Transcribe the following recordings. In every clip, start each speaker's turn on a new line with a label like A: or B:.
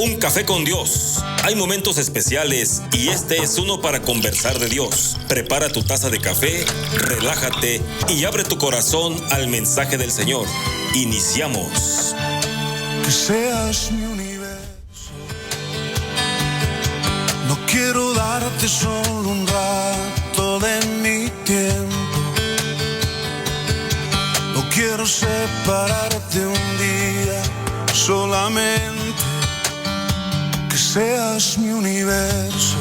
A: Un café con Dios. Hay momentos especiales y este es uno para conversar de Dios. Prepara tu taza de café, relájate y abre tu corazón al mensaje del Señor. Iniciamos.
B: Que seas mi universo. No quiero darte solo un rato de mi tiempo. No quiero separarte un día solamente. Que seas mi universo.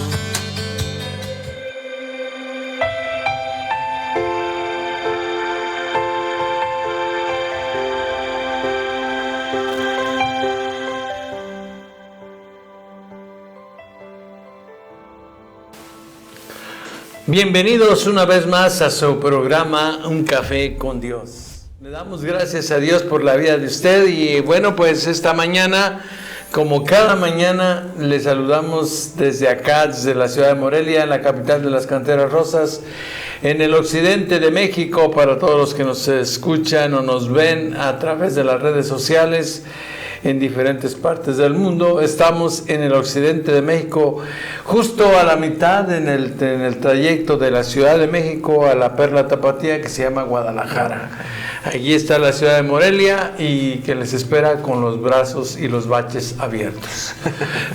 C: Bienvenidos una vez más a su programa Un Café con Dios. Le damos gracias a Dios por la vida de usted y bueno, pues esta mañana, como cada mañana, le saludamos desde acá, desde la ciudad de Morelia, la capital de las canteras rosas, en el occidente de México, para todos los que nos escuchan o nos ven a través de las redes sociales en diferentes partes del mundo. Estamos en el occidente de México, justo a la mitad en el trayecto de la Ciudad de México a la Perla Tapatía, que se llama Guadalajara. Allí está la ciudad de Morelia y que les espera con los brazos y los baches abiertos.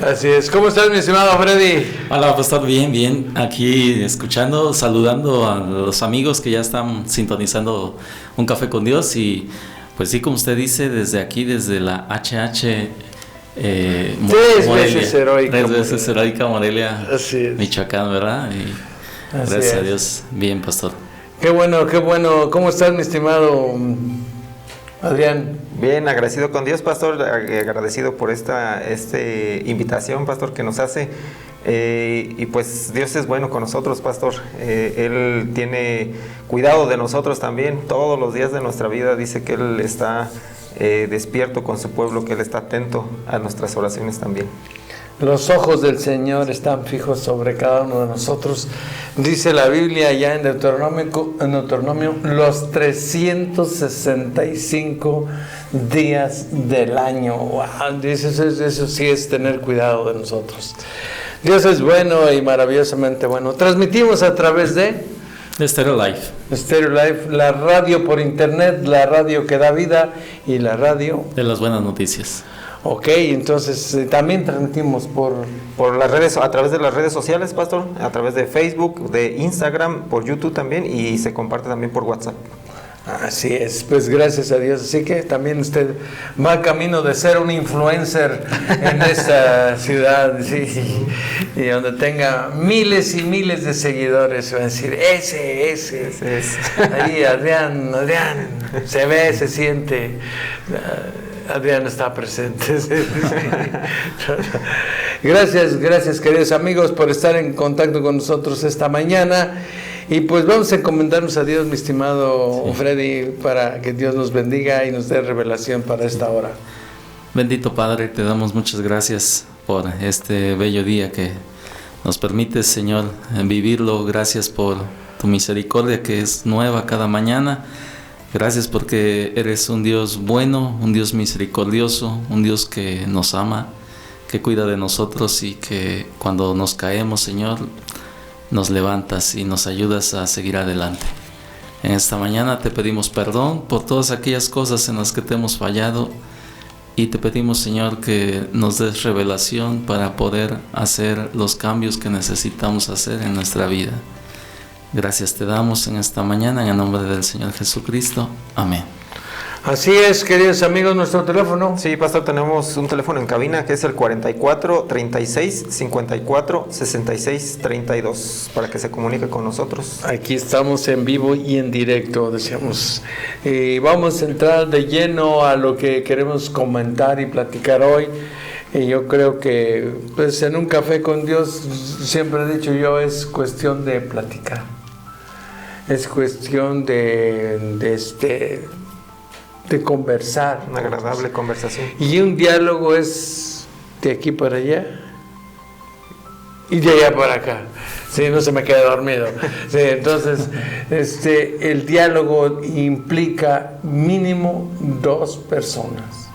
C: Así es. ¿Cómo estás, mi estimado Freddy?
D: Hola, pastor, bien. Aquí escuchando, saludando a los amigos que ya están sintonizando Un Café con Dios y pues sí, como usted dice, desde aquí, desde la HH
C: Tres veces
D: heroica Morelia,
C: así es.
D: Michoacán, ¿verdad? Y gracias a Dios, bien, pastor.
C: Qué bueno. ¿Cómo estás, mi estimado Adrián?
E: Bien, agradecido con Dios, pastor, agradecido por esta invitación, pastor, que nos hace. Y pues Dios es bueno con nosotros, pastor. Él tiene cuidado de nosotros también todos los días de nuestra vida. Dice que Él está despierto con su pueblo, que Él está atento a nuestras oraciones también.
C: Los ojos del Señor están fijos sobre cada uno de nosotros. Dice la Biblia ya en Deuteronomio, los 365 días del año. Wow, eso sí es tener cuidado de nosotros. Dios es bueno y maravillosamente bueno. Transmitimos a través de
D: Stereo Life.
C: Stereo Life, la radio por internet, la radio que da vida y la radio
D: de las buenas noticias.
C: Ok, entonces también transmitimos por
E: las redes, a través de las redes sociales, pastor, a través de Facebook, de Instagram, por YouTube también, y se comparte también por WhatsApp.
C: Así es, pues gracias a Dios. Así que también usted va camino de ser un influencer en esta ciudad, sí, y donde tenga miles y miles de seguidores. Va a decir, ese es. Ahí Adrián, se ve, se siente. Adrián está presente. Sí. Gracias queridos amigos por estar en contacto con nosotros esta mañana. Y pues vamos a encomendarnos a Dios, mi estimado Freddy, para que Dios nos bendiga y nos dé revelación para esta hora.
D: Bendito Padre, te damos muchas gracias por este bello día que nos permite, Señor, vivirlo. Gracias por tu misericordia que es nueva cada mañana. Gracias porque eres un Dios bueno, un Dios misericordioso, un Dios que nos ama, que cuida de nosotros y que cuando nos caemos, Señor, nos levantas y nos ayudas a seguir adelante. En esta mañana te pedimos perdón por todas aquellas cosas en las que te hemos fallado y te pedimos, Señor, que nos des revelación para poder hacer los cambios que necesitamos hacer en nuestra vida. Gracias te damos en esta mañana, en el nombre del Señor Jesucristo. Amén.
C: Así es, queridos amigos, nuestro teléfono.
E: Sí, pastor, tenemos un teléfono en cabina que es el 44 36 54 66 32 para que se comunique con nosotros.
C: Aquí estamos en vivo y en directo, decíamos. Vamos a entrar de lleno a lo que queremos comentar y platicar hoy. Y yo creo que pues en Un Café con Dios, siempre he dicho yo, es cuestión de platicar. Es cuestión de conversar.
E: Una agradable conversación.
C: Y un diálogo es de aquí para allá y de allá para acá. Sí, no se me queda dormido. Sí, entonces, el diálogo implica mínimo 2 personas.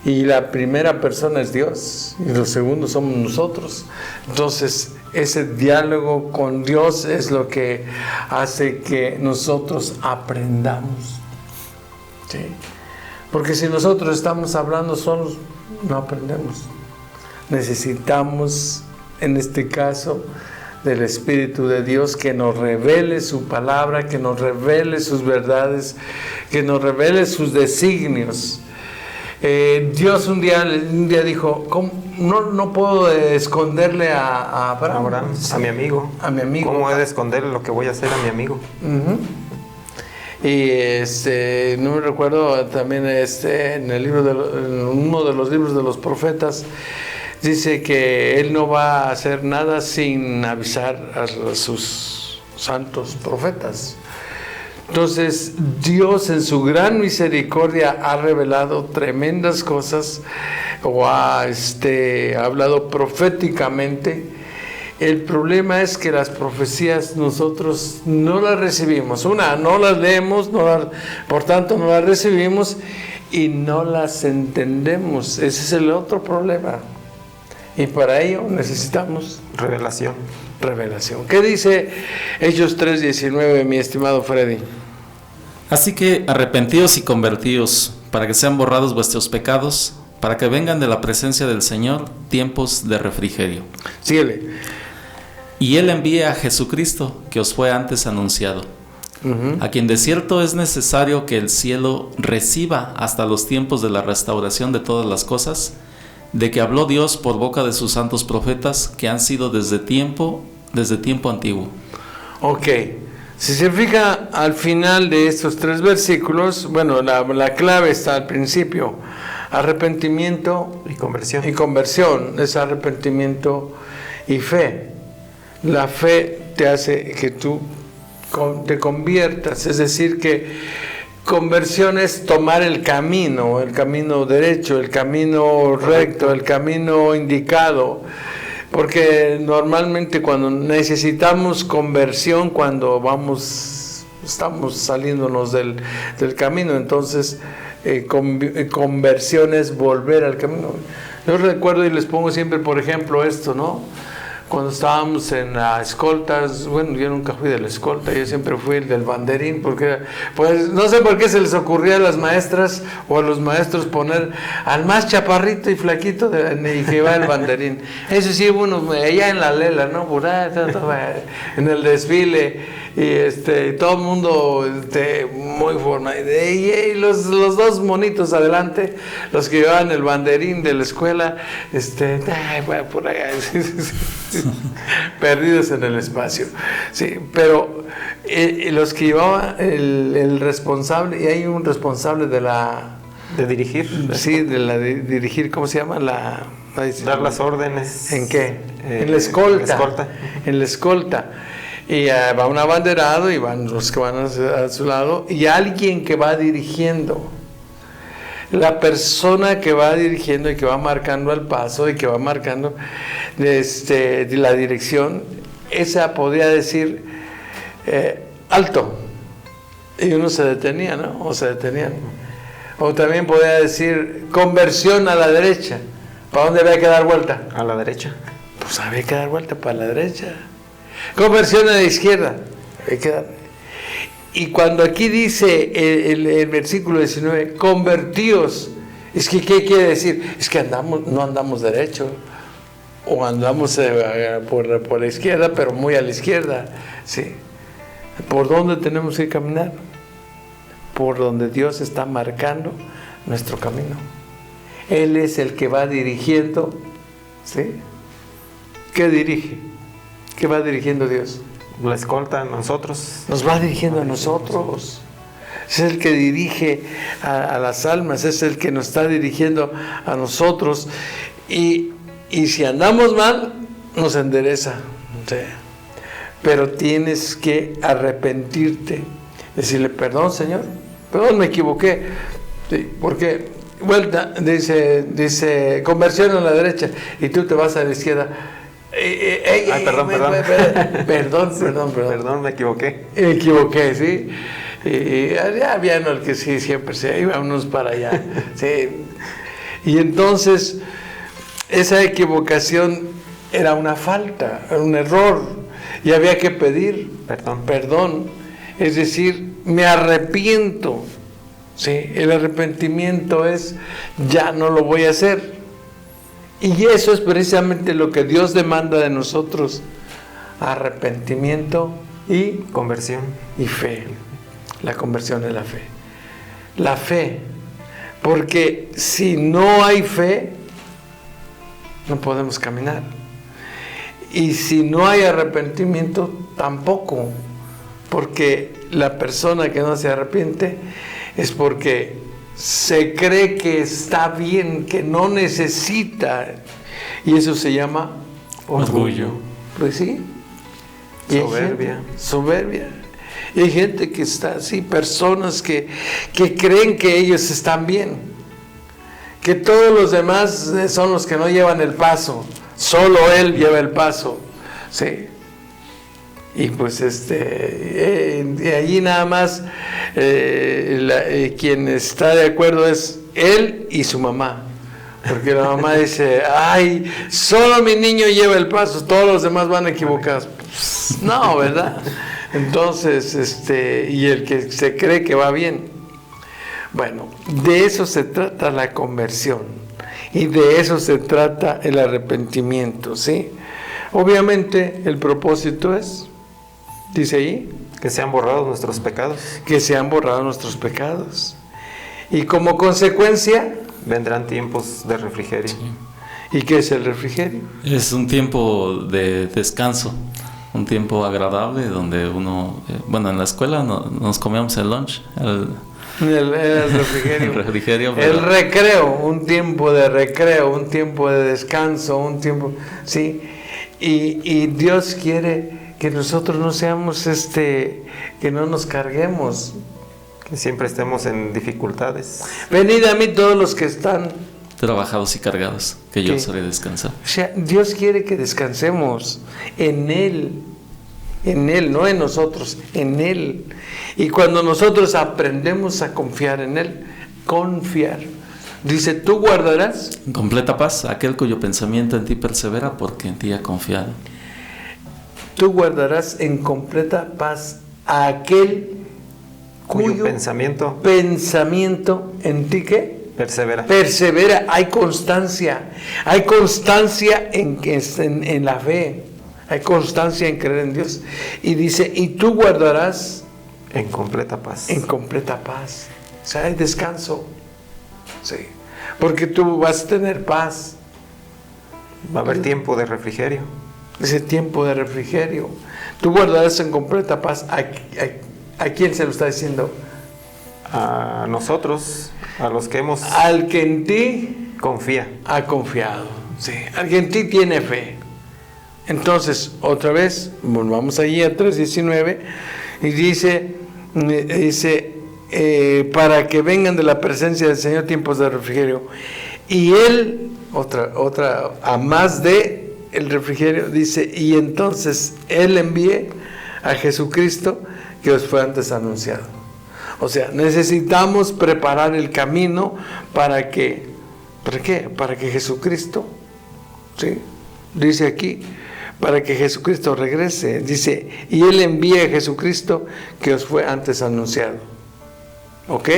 C: Y la primera persona es Dios y los segundos somos nosotros. Entonces, ese diálogo con Dios es lo que hace que nosotros aprendamos. ¿Sí? Porque si nosotros estamos hablando solos, no aprendemos. Necesitamos, en este caso, del Espíritu de Dios que nos revele su palabra, que nos revele sus verdades, que nos revele sus designios. Dios un día dijo, no puedo esconderle a Abraham,
E: a mi amigo.
C: A mi amigo.
E: ¿Cómo he de esconderle lo que voy a hacer a mi amigo?
C: Uh-huh. Y no me recuerdo también en uno de los libros de los profetas, dice que él no va a hacer nada sin avisar a sus santos profetas. Entonces, Dios en su gran misericordia ha revelado tremendas cosas o ha hablado proféticamente. El problema es que las profecías nosotros no las recibimos. No las leemos, por tanto no las recibimos y no las entendemos. Ese es el otro problema. Y para ello necesitamos
E: revelación.
C: ¿Qué dice Hechos 3:19, mi estimado Freddy?
D: Así que arrepentíos y convertíos, para que sean borrados vuestros pecados, para que vengan de la presencia del Señor tiempos de refrigerio.
C: Síguele.
D: Y Él envía a Jesucristo, que os fue antes anunciado, a quien de cierto es necesario que el cielo reciba hasta los tiempos de la restauración de todas las cosas, de que habló Dios por boca de sus santos profetas, que han sido desde tiempo antiguo.
C: Ok, si se fija al final de estos 3 versículos, bueno, la clave está al principio: arrepentimiento
E: y conversión.
C: Y conversión es arrepentimiento y fe. La fe te hace que tú te conviertas, es decir, que conversión es tomar el camino derecho, el camino recto, el camino indicado. Porque normalmente cuando necesitamos conversión, cuando estamos saliéndonos del camino, entonces conversión es volver al camino. Yo recuerdo y les pongo siempre, por ejemplo, esto, ¿no? Cuando estábamos en la escolta, bueno, yo nunca fui de la escolta, yo siempre fui el del banderín, porque, pues, no sé por qué se les ocurría a las maestras o a los maestros poner al más chaparrito y flaquito y que va el banderín. Eso sí, uno allá en la lela, ¿no? En el desfile, y todo el mundo muy formado. Y los 2 monitos adelante, los que llevaban el banderín de la escuela, por allá. Perdidos en el espacio. Sí, pero los que llevaban el responsable, y hay un responsable
E: de dirigir.
C: Sí, dirigir, ¿cómo se llama?
E: Dar las órdenes.
C: ¿En qué? En la escolta. En la escolta. Y va un abanderado y van los que van a su lado y alguien que va dirigiendo. La persona que va dirigiendo y que va marcando el paso y que va marcando la dirección, esa podría decir alto, y uno se detenía, ¿no? O se detenían. O también podría decir conversión a la derecha. ¿Para dónde había que dar vuelta?
E: A la derecha.
C: Pues había que dar vuelta para la derecha. Conversión a la izquierda. Había que dar. Y cuando aquí dice el versículo 19, convertíos, es que ¿qué quiere decir? Es que no andamos derecho, o andamos por la izquierda, pero muy a la izquierda. ¿Sí? ¿Por dónde tenemos que caminar? Por donde Dios está marcando nuestro camino. Él es el que va dirigiendo. ¿Sí? ¿Qué dirige? ¿Qué va dirigiendo Dios?
E: La escolta a nosotros.
C: Nos va dirigiendo a nosotros. Es el que dirige a las almas, es el que nos está dirigiendo a nosotros. Y si andamos mal, nos endereza. ¿Sí? Pero tienes que arrepentirte. Decirle, perdón, Señor, perdón, me equivoqué. ¿Sí? Porque, vuelta, dice, conversión a la derecha, y tú te vas a la izquierda.
E: Perdón.
C: Perdón,
E: me equivoqué.
C: Me equivoqué, sí. Y había el que sí, siempre se iba unos para allá. Sí. Y entonces esa equivocación era una falta, era un error, y había que pedir perdón. Es decir, me arrepiento. ¿Sí? El arrepentimiento es, ya no lo voy a hacer. Y eso es precisamente lo que Dios demanda de nosotros: arrepentimiento y
E: conversión
C: y fe. La conversión es la fe. La fe, porque si no hay fe, no podemos caminar. Y si no hay arrepentimiento, tampoco, porque la persona que no se arrepiente es porque se cree que está bien, que no necesita, y eso se llama orgullo. Pues sí. Y soberbia. Y hay gente que está así, personas que creen que ellos están bien, que todos los demás son los que no llevan el paso, solo él lleva el paso, ¿sí? Y pues allí nada más quien está de acuerdo es él y su mamá, porque la mamá dice, ay, solo mi niño lleva el paso, todos los demás van equivocados. Pues, no, ¿verdad? Entonces, y el que se cree que va bien. Bueno, de eso se trata la conversión, y de eso se trata el arrepentimiento, ¿sí? Obviamente el propósito es, dice ahí,
E: que sean borrados nuestros pecados.
C: Que sean borrados nuestros pecados. Y como consecuencia,
E: vendrán tiempos de refrigerio.
C: Sí. ¿Y qué es el refrigerio?
D: Es un tiempo de descanso, un tiempo agradable donde uno, en la escuela nos comíamos el lunch, el
C: refrigerio.
D: El refrigerio,
C: el recreo, un tiempo de recreo, un tiempo de descanso, un tiempo, ¿sí? Y Dios quiere que nosotros no seamos que no nos carguemos,
E: que siempre estemos en dificultades.
C: Venid a mí todos los que están
D: trabajados y cargados, que yo os haré descansar.
C: O sea, Dios quiere que descansemos en Él, no en nosotros, en Él. Y cuando nosotros aprendemos a confiar en Él, dice, tú guardarás
D: en completa paz aquel cuyo pensamiento en ti persevera, porque en ti ha confiado.
C: Tú guardarás en completa paz a aquel cuyo pensamiento en ti, ¿qué? Persevera. Hay constancia en la fe, hay constancia en creer en Dios. Y dice, y tú guardarás
E: en completa paz.
C: O sea, hay descanso, sí, porque tú vas a tener paz.
E: Va a haber tiempo de refrigerio.
C: Ese tiempo de refrigerio, tú guardarás en completa paz. ¿A quién se lo está diciendo?
E: A nosotros, a los que hemos...
C: Al que en ti
E: confía.
C: Ha confiado, sí. Al que en ti tiene fe. Entonces, otra vez, vamos allí a 3:19, y dice, para que vengan de la presencia del Señor tiempos de refrigerio. Y Él, a más de el refrigerio, dice, y entonces Él envíe a Jesucristo, que os fue antes anunciado. O sea, necesitamos preparar el camino ¿para qué? Para que Jesucristo, ¿sí? Dice aquí, para que Jesucristo regrese. Dice, y Él envía a Jesucristo, que os fue antes anunciado. ¿Ok?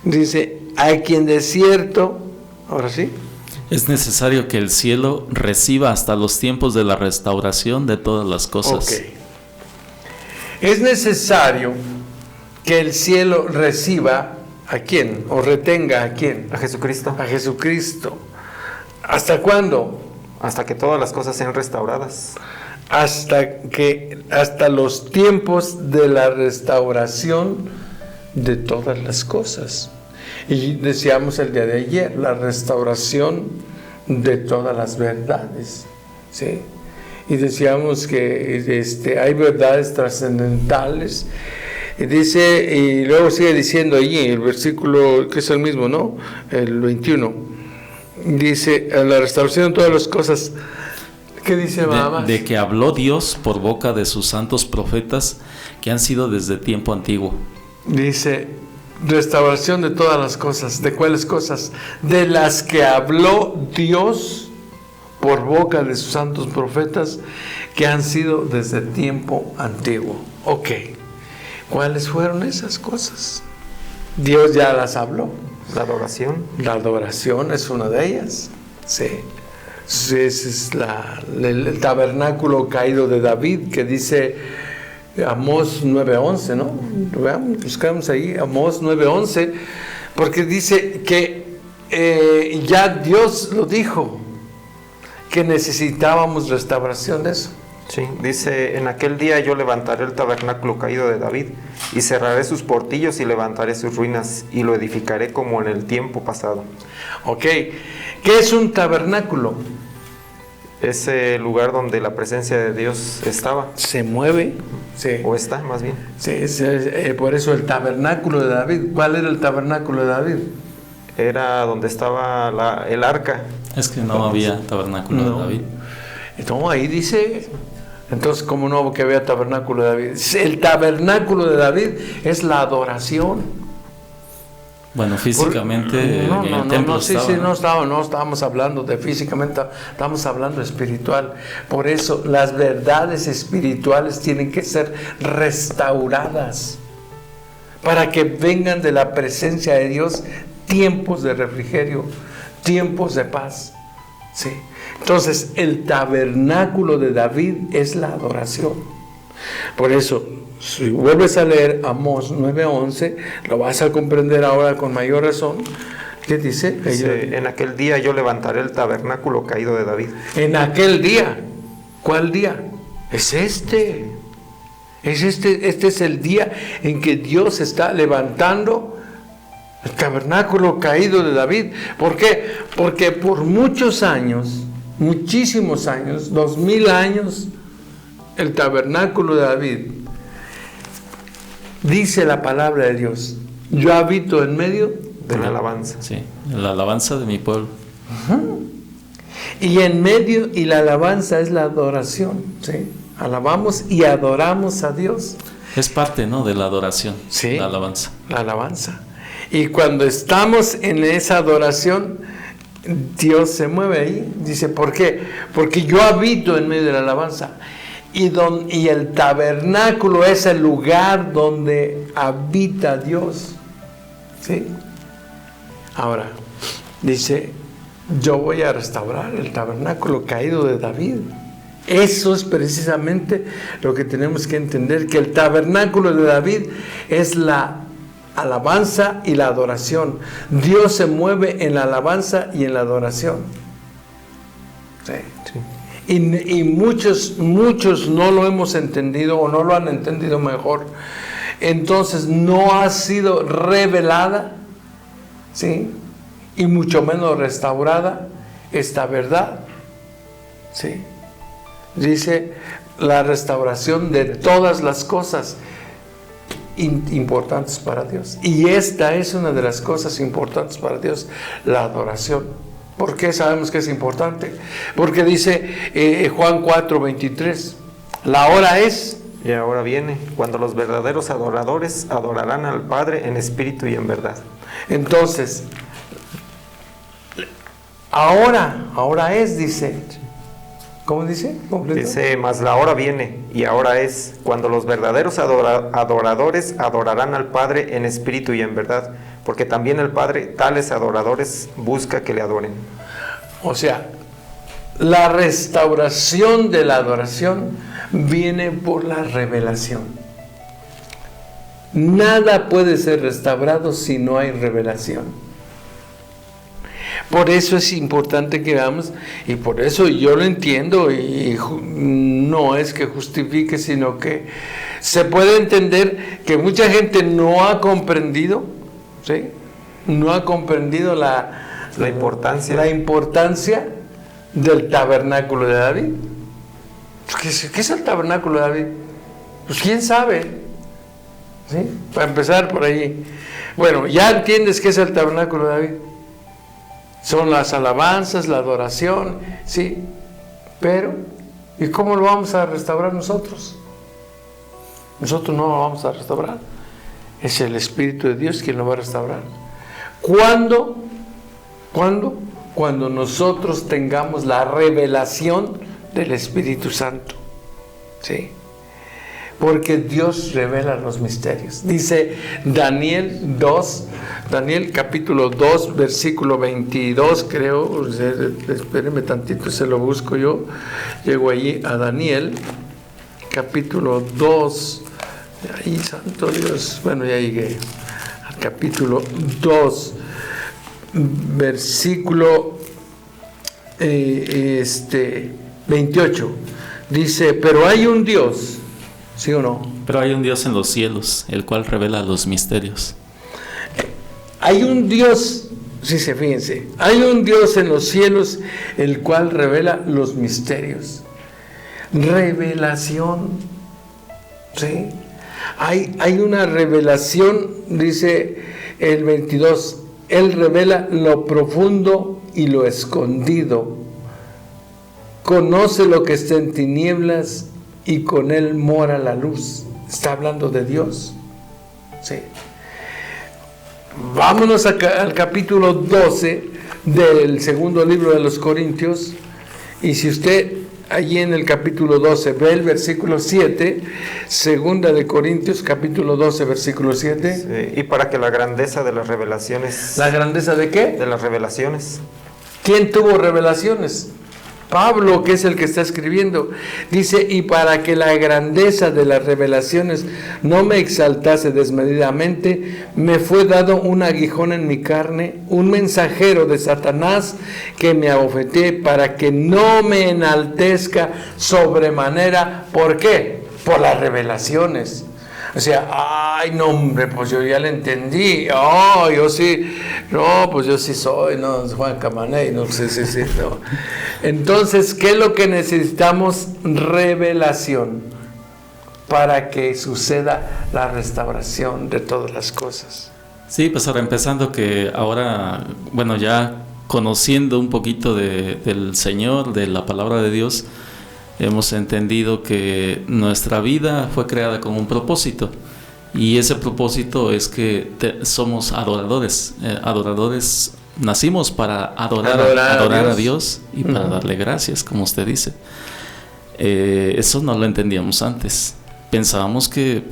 C: Dice, a quien de cierto, ahora sí.
D: Es necesario que el cielo reciba hasta los tiempos de la restauración de todas las cosas.
C: Ok. Es necesario que el cielo reciba ¿a quién? O retenga ¿a quién?
E: A Jesucristo.
C: A Jesucristo. ¿Hasta cuándo?
E: Hasta que todas las cosas sean restauradas.
C: Hasta los tiempos de la restauración de todas las cosas. Y decíamos el día de ayer, la restauración de todas las verdades, ¿sí? Y decíamos que hay verdades trascendentales. Y dice, y luego sigue diciendo allí, el versículo que es el mismo, ¿no? El 21. Dice, la restauración de todas las cosas. ¿Qué dice más?
D: De que habló Dios por boca de sus santos profetas que han sido desde tiempo antiguo.
C: Dice, Restauración de todas las cosas. ¿De cuáles cosas? De las que habló Dios por boca de sus santos profetas, que han sido desde tiempo antiguo. Ok. ¿Cuáles fueron esas cosas? Dios ya las habló.
E: La adoración.
C: La adoración es una de ellas. Sí. Ese es el tabernáculo caído de David, que dice Amós 9:11, ¿no? Veamos, buscamos ahí Amós 9:11, porque dice que ya Dios lo dijo, que necesitábamos restauración de eso.
E: Sí, dice, en aquel día yo levantaré el tabernáculo caído de David, y cerraré sus portillos y levantaré sus ruinas, y lo edificaré como en el tiempo pasado.
C: Ok, ¿qué es un tabernáculo?
E: Ese lugar donde la presencia de Dios estaba.
C: Se mueve, sí.
E: O está, más bien.
C: Sí, por eso el tabernáculo de David. ¿Cuál era el tabernáculo de David?
E: Era donde estaba el arca.
D: Es que no había tabernáculo de David.
C: No, ahí dice. Entonces, ¿cómo no que había tabernáculo de David? El tabernáculo de David es la adoración.
D: Bueno, físicamente
C: no,
D: en el templo estaba.
C: No estábamos hablando de físicamente, estamos hablando espiritual. Por eso las verdades espirituales tienen que ser restauradas, para que vengan de la presencia de Dios tiempos de refrigerio, tiempos de paz. Sí. Entonces, el tabernáculo de David es la adoración. Por eso, si vuelves a leer Amós 9:11, lo vas a comprender ahora con mayor razón. ¿Qué dice?
E: Dice, en aquel día yo levantaré el tabernáculo caído de David.
C: En aquel día. ¿Cuál día? Es este. Este es el día en que Dios está levantando el tabernáculo caído de David. ¿Por qué? Porque por muchos años, muchísimos años, 2000 años, el tabernáculo de David, dice la palabra de Dios, yo habito en medio
E: de la alabanza.
D: Sí, la alabanza de mi pueblo.
C: Y en medio, y la alabanza es la adoración, ¿sí? Alabamos y adoramos a Dios.
D: Es parte, ¿no?, de la adoración,
C: sí,
D: la alabanza.
C: La alabanza. Y cuando estamos en esa adoración, Dios se mueve ahí. Dice, ¿por qué? Porque yo habito en medio de la alabanza. Y el tabernáculo es el lugar donde habita Dios. ¿Sí? Ahora, dice, yo voy a restaurar el tabernáculo caído de David. Eso es precisamente lo que tenemos que entender, que el tabernáculo de David es la alabanza y la adoración. Dios se mueve en la alabanza y en la adoración. Sí.
E: Sí.
C: Y muchos no lo hemos entendido o no lo han entendido mejor. Entonces no ha sido revelada, ¿sí?, y mucho menos restaurada esta verdad. ¿Sí? Dice la restauración de todas las cosas importantes para Dios. Y esta es una de las cosas importantes para Dios, la adoración. ¿Por qué sabemos que es importante? Porque dice Juan 4:23, la hora es...
E: Y ahora viene, cuando los verdaderos adoradores adorarán al Padre en espíritu y en verdad.
C: Entonces, ahora es, dice. ¿Cómo dice? ¿Completo?
E: Dice, mas la hora viene, y ahora es, cuando los verdaderos adoradores adorarán al Padre en espíritu y en verdad, porque también el Padre tales adoradores busca que le adoren.
C: O sea, la restauración de la adoración viene por la revelación. Nada puede ser restaurado si no hay revelación. Por eso es importante que veamos, y por eso yo lo entiendo, y no es que justifique, sino que se puede entender que mucha gente no ha comprendido, ¿sí?, no ha comprendido la importancia del tabernáculo de David. ¿Qué es el tabernáculo de David? Pues quién sabe, ¿sí? Para empezar por ahí. Bueno, ya entiendes qué es el tabernáculo de David. Son las alabanzas, la adoración, sí. Pero, ¿y cómo lo vamos a restaurar nosotros? Nosotros no lo vamos a restaurar. Es el Espíritu de Dios quien lo va a restaurar. ¿Cuándo? Cuando nosotros tengamos la revelación del Espíritu Santo. ¿Sí? Porque Dios revela los misterios. Dice Daniel capítulo 2, versículo 22, creo. Espérenme tantito, se lo busco yo. Llego allí a Daniel, capítulo 2. Ahí, santo Dios. Bueno, ya llegué al capítulo 2, versículo 28. Dice, pero hay un Dios. ¿Sí o no?
D: Pero hay un Dios en los cielos, el cual revela los misterios.
C: Hay un Dios, fíjense, hay un Dios en los cielos, el cual revela los misterios. Revelación, ¿sí? Hay una revelación, dice el 22, Él revela lo profundo y lo escondido. Conoce lo que está en tinieblas y con Él mora la luz. Está hablando de Dios. Sí. Vámonos al capítulo 12 del segundo libro de los Corintios. Y si usted allí en el capítulo 12 ve el versículo 7, segunda de Corintios, capítulo 12, versículo 7.
E: Sí, y para que la grandeza de las revelaciones...
C: ¿La grandeza de qué?
E: De las revelaciones.
C: ¿Quién tuvo revelaciones? Pablo, que es el que está escribiendo, dice, y para que la grandeza de las revelaciones no me exaltase desmedidamente, me fue dado un aguijón en mi carne, un mensajero de Satanás que me abofeté para que no me enaltezca sobremanera. ¿Por qué? Por las revelaciones. O sea, ay, no, hombre, pues yo ya le entendí. Oh, yo sí, no, pues yo sí soy, no, Juan Camaney, no, sí, no. Entonces, ¿qué es lo que necesitamos? Revelación para que suceda la restauración de todas las cosas.
D: Sí, pues ahora empezando que ahora, bueno, ya conociendo un poquito del Señor, de la palabra de Dios, hemos entendido que nuestra vida fue creada con un propósito, y ese propósito es que somos adoradores. Nacimos para adorar a Dios y para darle gracias, como usted dice. Eso no lo entendíamos antes. Pensábamos que,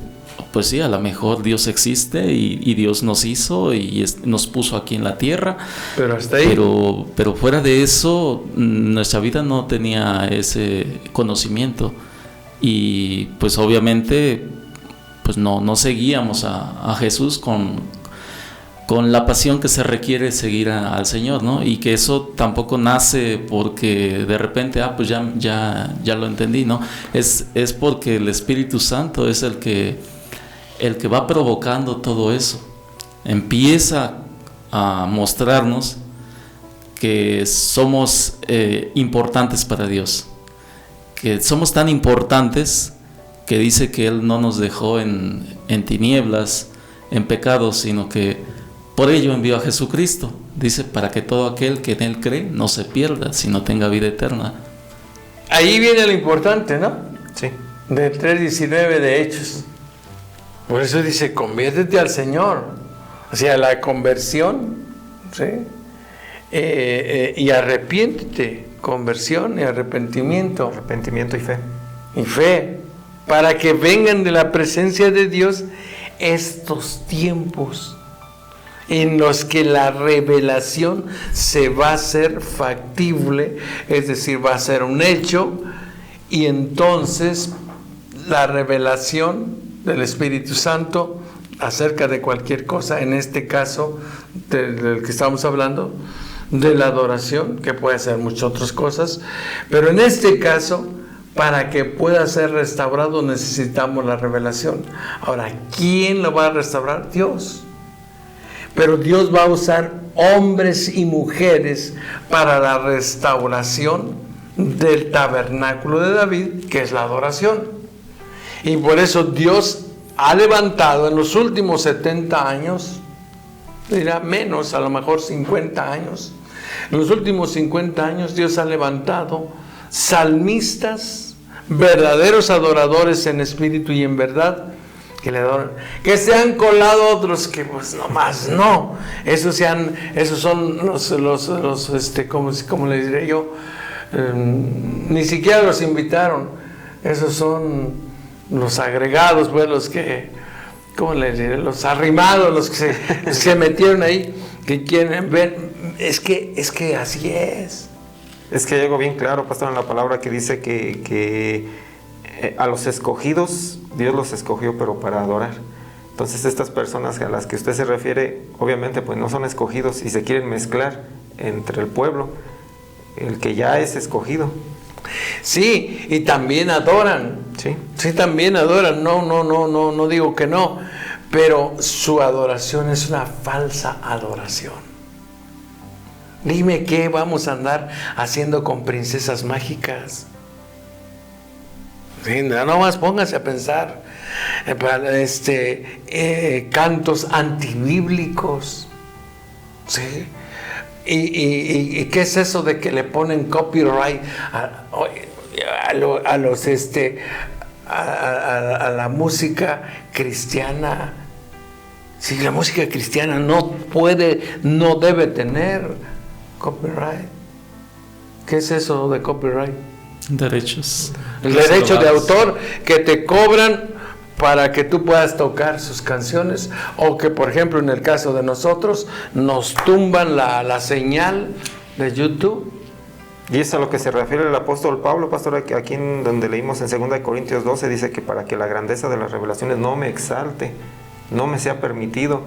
D: pues sí, a lo mejor Dios existe y Dios nos hizo y nos puso aquí en la tierra. Pero hasta ahí. Pero fuera de eso, nuestra vida no tenía ese conocimiento. Y pues obviamente pues no seguíamos a Jesús con la pasión que se requiere seguir al Señor, ¿no? Y que eso tampoco nace porque de repente, pues ya lo entendí, ¿no? Es porque el Espíritu Santo es el que va provocando todo eso. Empieza a mostrarnos que somos importantes para Dios, que somos tan importantes que dice que Él no nos dejó en tinieblas, en pecados, sino que por ello envió a Jesucristo. Dice, para que todo aquel que en Él cree no se pierda, sino tenga vida eterna.
C: Ahí viene lo importante, ¿no?
E: Sí.
C: Del 3:19 de Hechos. Por eso dice, conviértete al Señor. O sea, la conversión, ¿sí? Y arrepiéntete. Conversión y arrepentimiento.
E: Arrepentimiento y fe.
C: Y fe. Para que vengan de la presencia de Dios estos tiempos en los que la revelación se va a hacer factible, es decir, va a ser un hecho, y entonces la revelación del Espíritu Santo acerca de cualquier cosa, en este caso del que estamos hablando, de la adoración, que puede ser muchas otras cosas, pero en este caso, para que pueda ser restaurado necesitamos la revelación. Ahora, ¿quién lo va a restaurar? Dios. Pero Dios va a usar hombres y mujeres para la restauración del tabernáculo de David, que es la adoración. Y por eso Dios ha levantado en los últimos 70 años, dirá menos, a lo mejor 50 años, en los últimos 50 años Dios ha levantado salmistas, verdaderos adoradores en espíritu y en verdad, que le adoran. Que se han colado otros que pues nomás no. Esos son los ¿cómo les diré yo? Ni siquiera los invitaron. Esos son los agregados, pues los que, ¿cómo les diré? Los arrimados, los que se metieron ahí, que quieren ver. Es que así es.
E: Es que hay algo bien claro, pastor, en la palabra que dice que a los escogidos, Dios los escogió, pero para adorar. Entonces estas personas a las que usted se refiere, obviamente pues no son escogidos y se quieren mezclar entre el pueblo, el que ya es escogido.
C: Sí, y también adoran. Sí, también adoran. No digo que no, pero su adoración es una falsa adoración. Dime qué vamos a andar haciendo con princesas mágicas. Sí, no más póngase a pensar. Cantos antibíblicos. ¿Sí? ¿Y qué es eso de que le ponen copyright a la música cristiana? Si la música cristiana no debe tener copyright. ¿Qué es eso de copyright?
D: Derechos.
C: El derecho de autor que te cobran para que tú puedas tocar sus canciones, o que por ejemplo en el caso de nosotros nos tumban la señal de YouTube.
E: Y es a lo que se refiere el apóstol Pablo, pastor, aquí en donde leímos en 2 Corintios 12, dice que para que la grandeza de las revelaciones no me exalte, no me sea permitido.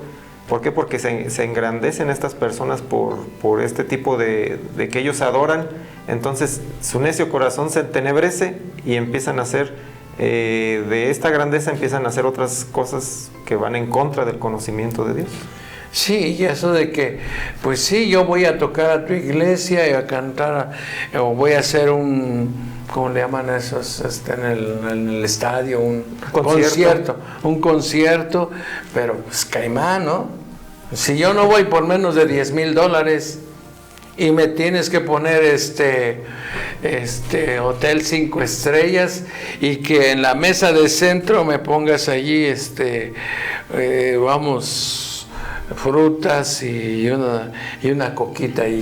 E: ¿Por qué? Porque se engrandecen estas personas por este tipo de que ellos adoran. Entonces su necio corazón se entenebrece y empiezan a hacer, de esta grandeza empiezan a hacer otras cosas que van en contra del conocimiento de Dios.
C: Sí, y eso de que, pues sí, yo voy a tocar a tu iglesia y a cantar, o voy a hacer ¿cómo le llaman esos? En el estadio, un concierto, pero pues caimán, ¿no? Si yo no voy por menos de $10,000 y me tienes que poner hotel 5 estrellas y que en la mesa de centro me pongas allí, frutas y una coquita ahí.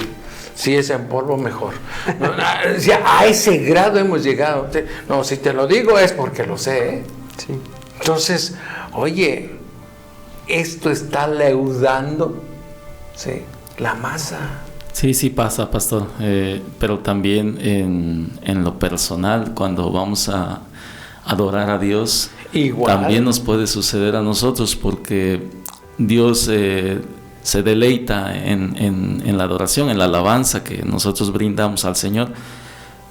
C: Si es en polvo, mejor. A ese grado hemos llegado. No, si te lo digo es porque lo sé, ¿eh?
E: Sí.
C: Entonces, oye, esto está leudando, ¿sí?, la masa.
D: Sí pasa, pastor. Pero también en lo personal, cuando vamos a adorar a Dios, igual también nos puede suceder a nosotros, porque Dios se deleita en la adoración, en la alabanza que nosotros brindamos al Señor.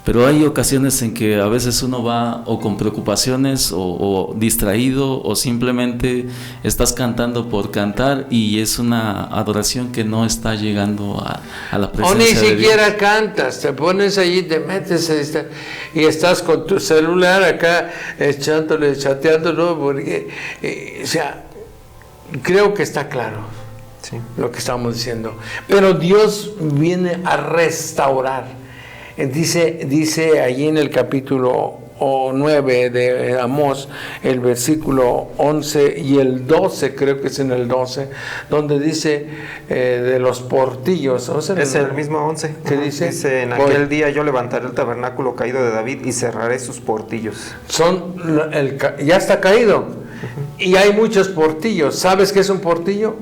D: Pero hay ocasiones en que a veces uno va o con preocupaciones o distraído, o simplemente estás cantando por cantar y es una adoración que no está llegando a la presencia de Dios.
C: O ni siquiera cantas, te pones allí, te metes y estás con tu celular acá chateándolo, porque, creo que está claro, sí, lo que estamos diciendo. Pero Dios viene a restaurar. Dice allí en el capítulo 9 de Amós, el versículo 11 y el 12, creo que es en el 12, donde dice de los portillos.
E: Es el mismo 11.
C: ¿Qué dice?
E: Dice, en aquel día yo levantaré el tabernáculo caído de David y cerraré sus portillos.
C: Ya está caído. Y hay muchos portillos. ¿Sabes qué es un portillo?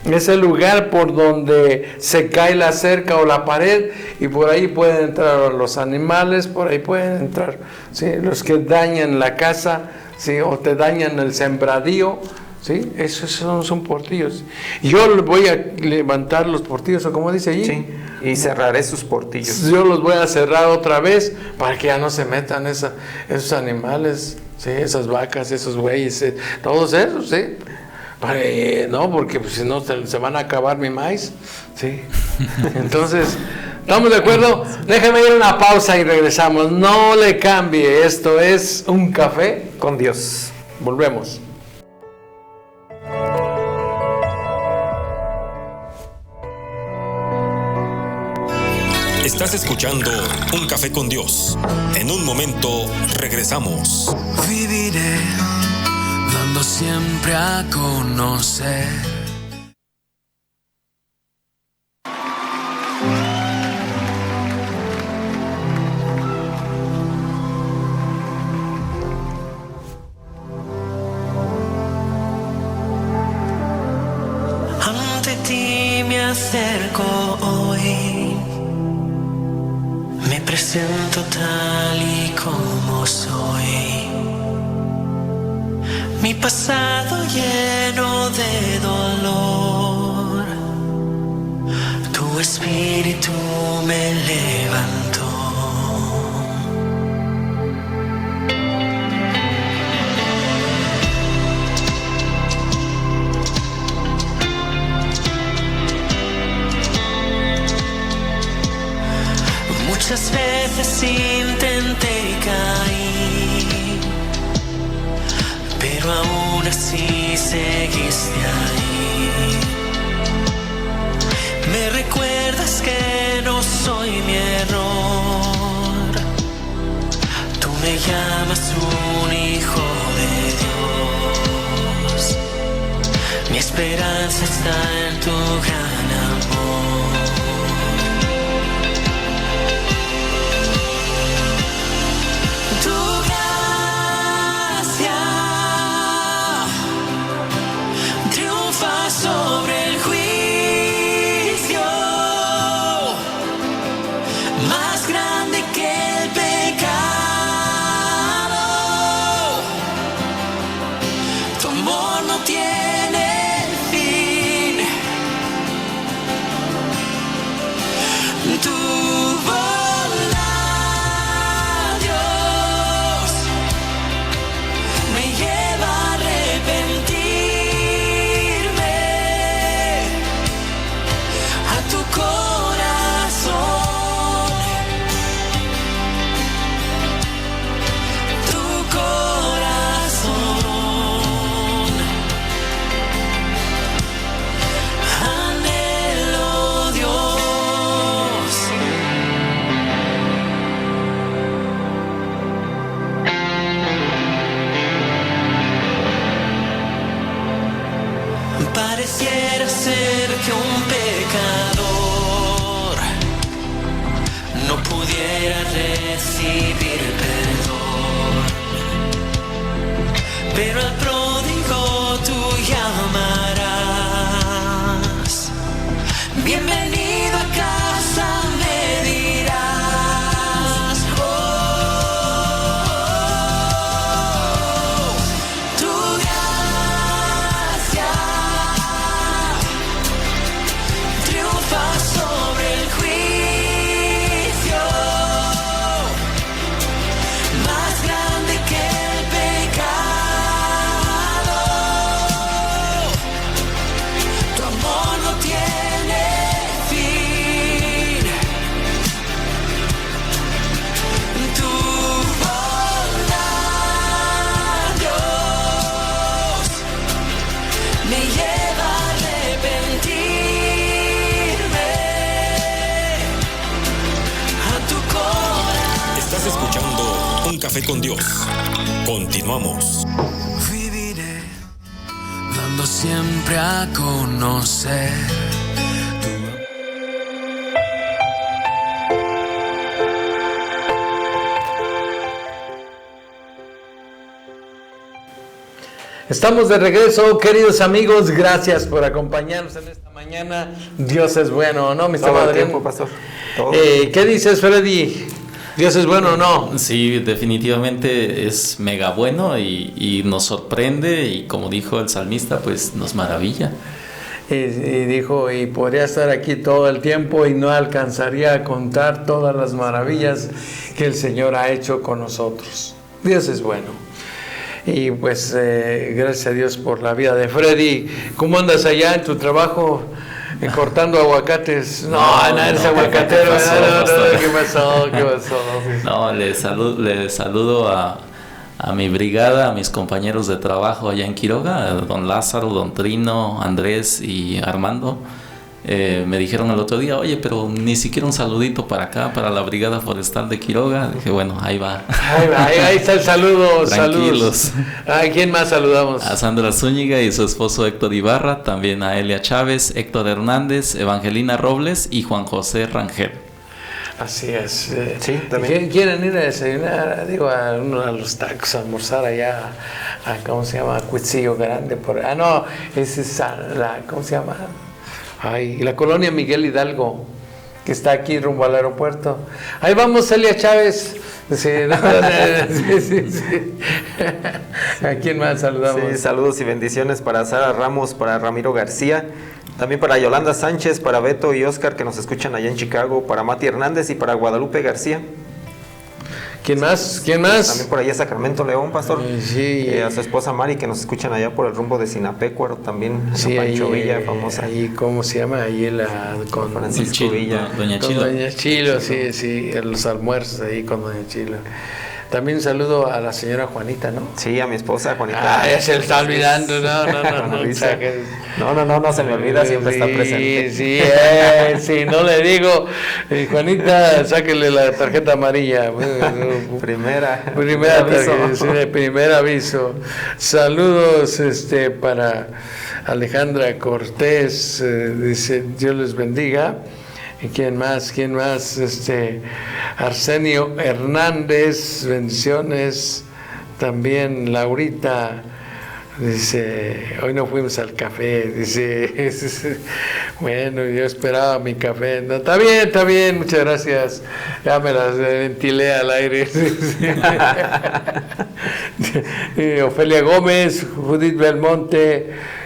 C: Es el lugar por donde se cae la cerca o la pared, y por ahí pueden entrar los animales, por ahí pueden entrar, ¿sí?, los que dañan la casa, ¿sí?, o te dañan el sembradío, ¿sí? Esos son portillos. Yo voy a levantar los portillos, o como dice allí.
E: Sí, y cerraré sus portillos.
C: Yo los voy a cerrar otra vez para que ya no se metan esos animales, ¿sí?, esas vacas, esos bueyes, todos esos, ¿sí? No, porque pues, si no se van a acabar mi maíz, ¿sí? Entonces, ¿estamos de acuerdo? Déjame ir a una pausa y regresamos. No le cambie, esto es Un Café
E: con Dios.
C: Volvemos.
A: Estás escuchando Un Café con Dios. En un momento regresamos.
B: dando siempre a conocer.
F: Ante ti me acerco hoy, me presento tal y como soy. Mi pasado lleno de dolor, tu espíritu me levantó. Muchas veces intenté caer, pero aún así seguiste ahí. Me recuerdas que no soy mi error, tú me llamas un hijo de Dios. Mi esperanza está en tu gran amor. Sobre el juicio, más grande que el pecado, tu amor no tiene fin, tu bondad, Dios, me lleva a arrepentir. Pareciera ser que un pecador no pudiera recibir perdón, pero al pródigo tú llamarás. Bienvenido a casa, me dirás. Oh, tu gracia triunfa sobre el juicio, más grande que el pecado. Tu amor no tiene fin, tu bondad, Dios, me lleva a arrepentirme a tu corazón.
A: Estás escuchando Un Café con Dios. Continuamos.
B: Viviré dando siempre a conocer.
C: Estamos de regreso, queridos amigos. Gracias por acompañarnos en esta mañana. Dios es bueno, ¿no, mi
E: Todo
C: estimado
E: el
C: Adrián?
E: tiempo, pastor. Todo.
C: ¿Qué dices, Freddy? ¿Dios es bueno o no?
D: Sí, definitivamente es mega bueno y nos sorprende y como dijo el salmista, pues nos maravilla.
C: Y dijo, y podría estar aquí todo el tiempo y no alcanzaría a contar todas las maravillas que el Señor ha hecho con nosotros. Dios es bueno. Y pues gracias a Dios por la vida de Freddy. ¿Cómo andas allá en tu trabajo? Cortando aguacates. No, eres aguacatero. ¿Qué pasó?
D: No, le saludo a mi brigada, a mis compañeros de trabajo allá en Quiroga, a don Lázaro, don Trino, Andrés y Armando. Me dijeron el otro día, oye, pero ni siquiera un saludito para acá, para la Brigada Forestal de Quiroga. Dije, bueno, ahí va.
C: Ahí está el saludo.
D: Tranquilos.
C: Saludos. ¿A quién más saludamos?
D: A Sandra Zúñiga y su esposo Héctor Ibarra, también a Elia Chávez, Héctor Hernández, Evangelina Robles y Juan José Rangel.
C: Así es.
E: Sí, también.
C: ¿Quieren ir a desayunar? Digo, a los tacos, a almorzar allá, ¿cómo se llama? Cuitzillo Grande. No, esa es ¿cómo se llama? La colonia Miguel Hidalgo, que está aquí rumbo al aeropuerto. Ahí vamos, Elia Chávez. Sí. ¿A quién más saludamos?
E: Sí, saludos y bendiciones para Sara Ramos, para Ramiro García, también para Yolanda Sánchez, para Beto y Oscar que nos escuchan allá en Chicago, para Mati Hernández y para Guadalupe García.
C: ¿Quién más?
E: También por allá Sacramento León, pastor.
C: Sí.
E: A su esposa Mari, que nos escuchan allá por el rumbo de Sinapecuaro, también.
C: Sí,
E: Pancho
C: ahí,
E: Villa, famosa.
C: Ahí, ¿cómo se llama? Ahí con
E: Francisco Villa.
D: Doña
C: con
D: Chilo.
C: Doña Chilo, sí, en los almuerzos ahí con Doña Chilo. También un saludo a la señora Juanita, ¿no?
E: Sí, a mi esposa Juanita.
C: Ya se le está olvidando, no
E: se me olvida, siempre está presente.
C: Sí, no le digo, Juanita, sáquele la tarjeta amarilla.
E: Primer
C: Primer aviso. Saludos para Alejandra Cortés, dice, Dios les bendiga. ¿Y quién más? Arsenio Hernández, bendiciones. También Laurita, dice, hoy no fuimos al café, dice, bueno, yo esperaba mi café. No, está bien, muchas gracias. Ya me las ventilé al aire. Ofelia Gómez, Judith Belmonte,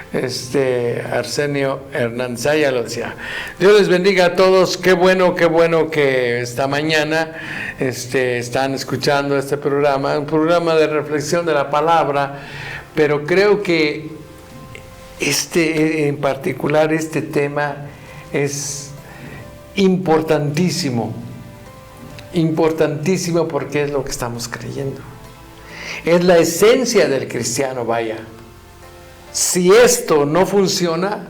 C: Arsenio Hernández, ya lo decía. Dios les bendiga a todos. Qué bueno que esta mañana están escuchando este programa, un programa de reflexión de la palabra, pero creo que en particular este tema es importantísimo porque es lo que estamos creyendo. Es la esencia del cristiano, vaya. Si esto no funciona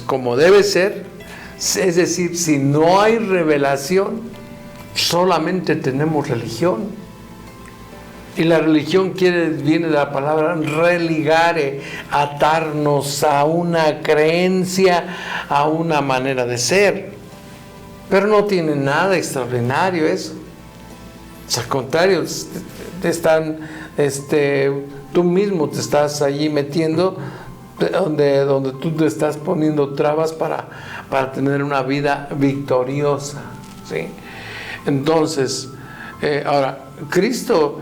C: como debe ser, es decir, si no hay revelación, solamente tenemos religión. Y la religión viene de la palabra religare, atarnos a una creencia, a una manera de ser. Pero no tiene nada extraordinario eso. Al contrario, tú mismo te estás allí metiendo donde tú te estás poniendo trabas para tener una vida victoriosa, ¿sí? Entonces, ahora, Cristo,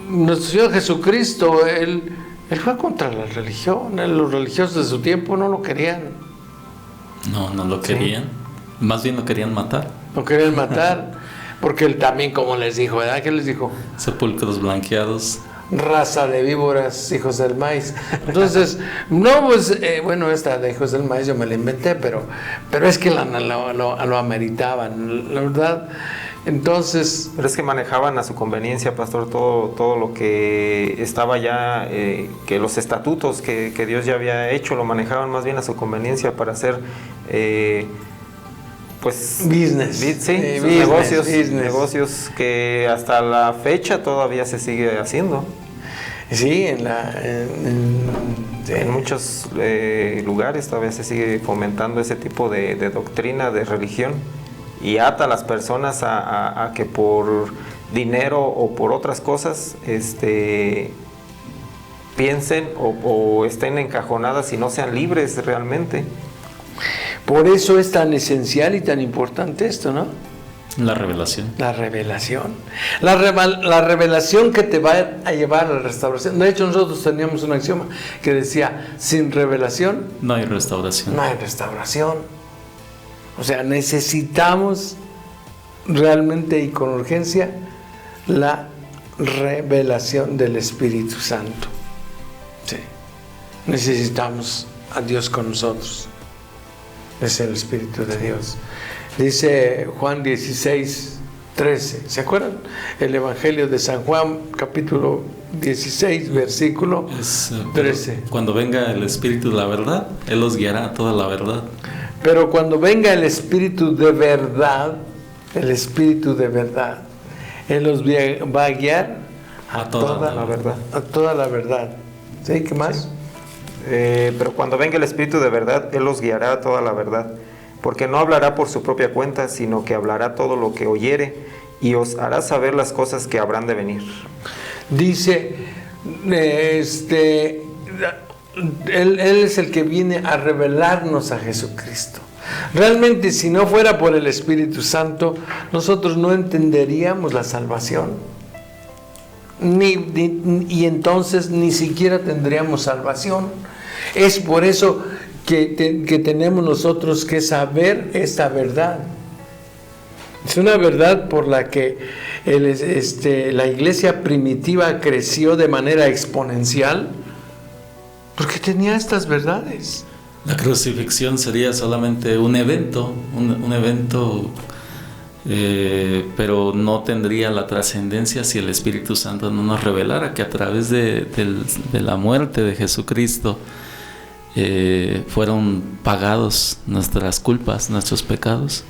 C: nuestro Señor Jesucristo, Él fue contra la religión. Los religiosos de su tiempo no lo querían.
D: No lo querían. ¿Sí? Más bien lo querían matar.
C: Lo querían matar, porque Él también, como les dijo, ¿verdad? ¿Qué les dijo?
D: Sepulcros blanqueados.
C: Raza de víboras, hijos del maíz. Entonces, esta de hijos del maíz yo me la inventé, pero es que lo ameritaban, la verdad. Entonces,
E: pero es que manejaban a su conveniencia, pastor, todo lo que estaba ya, que los estatutos que Dios ya había hecho, lo manejaban más bien a su conveniencia para hacer
C: business.
E: Negocios que hasta la fecha todavía se sigue haciendo.
C: Sí,
E: en muchos lugares todavía se sigue fomentando ese tipo de doctrina, de religión, y ata a las personas a que por dinero o por otras cosas piensen o estén encajonadas y no sean libres realmente.
C: Por eso es tan esencial y tan importante esto, ¿no?
D: La revelación.
C: La revelación. La revelación que te va a llevar a la restauración. De hecho, nosotros teníamos un axioma que decía, sin revelación
D: no hay restauración.
C: No hay restauración. O sea, necesitamos realmente y con urgencia la revelación del Espíritu Santo. Sí. Necesitamos a Dios con nosotros. Es el Espíritu de Dios. Dice Juan 16:13. ¿Se acuerdan? El Evangelio de San Juan, capítulo 16, versículo 13.
D: Cuando venga el Espíritu de la verdad, Él los guiará a toda la verdad.
C: pero cuando venga el Espíritu de verdad, Él los va a guiar a toda
E: la verdad.
C: A toda la verdad. ¿Sí? ¿Qué más?
E: Sí. Pero cuando venga el Espíritu de verdad, Él los guiará a toda la verdad, porque no hablará por su propia cuenta, sino que hablará todo lo que oyere, y os hará saber las cosas que habrán de venir.
C: Dice, Él es el que viene a revelarnos a Jesucristo. Realmente, si no fuera por el Espíritu Santo, nosotros no entenderíamos la salvación. Y entonces ni siquiera tendríamos salvación. Es por eso que tenemos nosotros que saber esta verdad. Es una verdad por la que la iglesia primitiva creció de manera exponencial, porque tenía estas verdades.
D: La crucifixión sería solamente un evento, pero no tendría la trascendencia si el Espíritu Santo no nos revelara que a través de la muerte de Jesucristo fueron pagados nuestras culpas, nuestros pecados.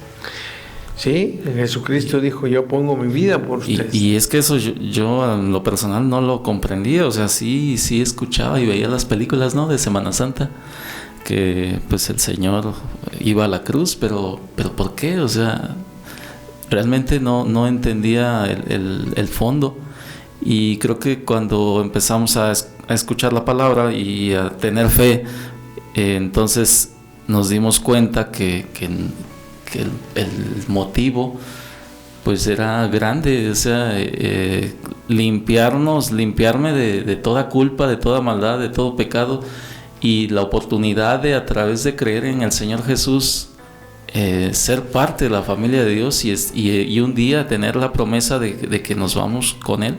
C: Sí, Jesucristo dijo, yo pongo mi vida por ustedes.
D: Y es que eso yo en lo personal no lo comprendía, o sea, sí escuchaba y veía las películas, ¿no?, de Semana Santa, que pues el Señor iba a la cruz, pero ¿por qué? O sea, realmente no entendía el fondo. Y creo que cuando empezamos a escuchar la palabra y a tener fe, entonces nos dimos cuenta que el motivo pues era grande, o sea, limpiarme de toda culpa, de toda maldad, de todo pecado, y la oportunidad de, a través de creer en el Señor Jesús, ser parte de la familia de Dios y un día tener la promesa de que nos vamos con Él.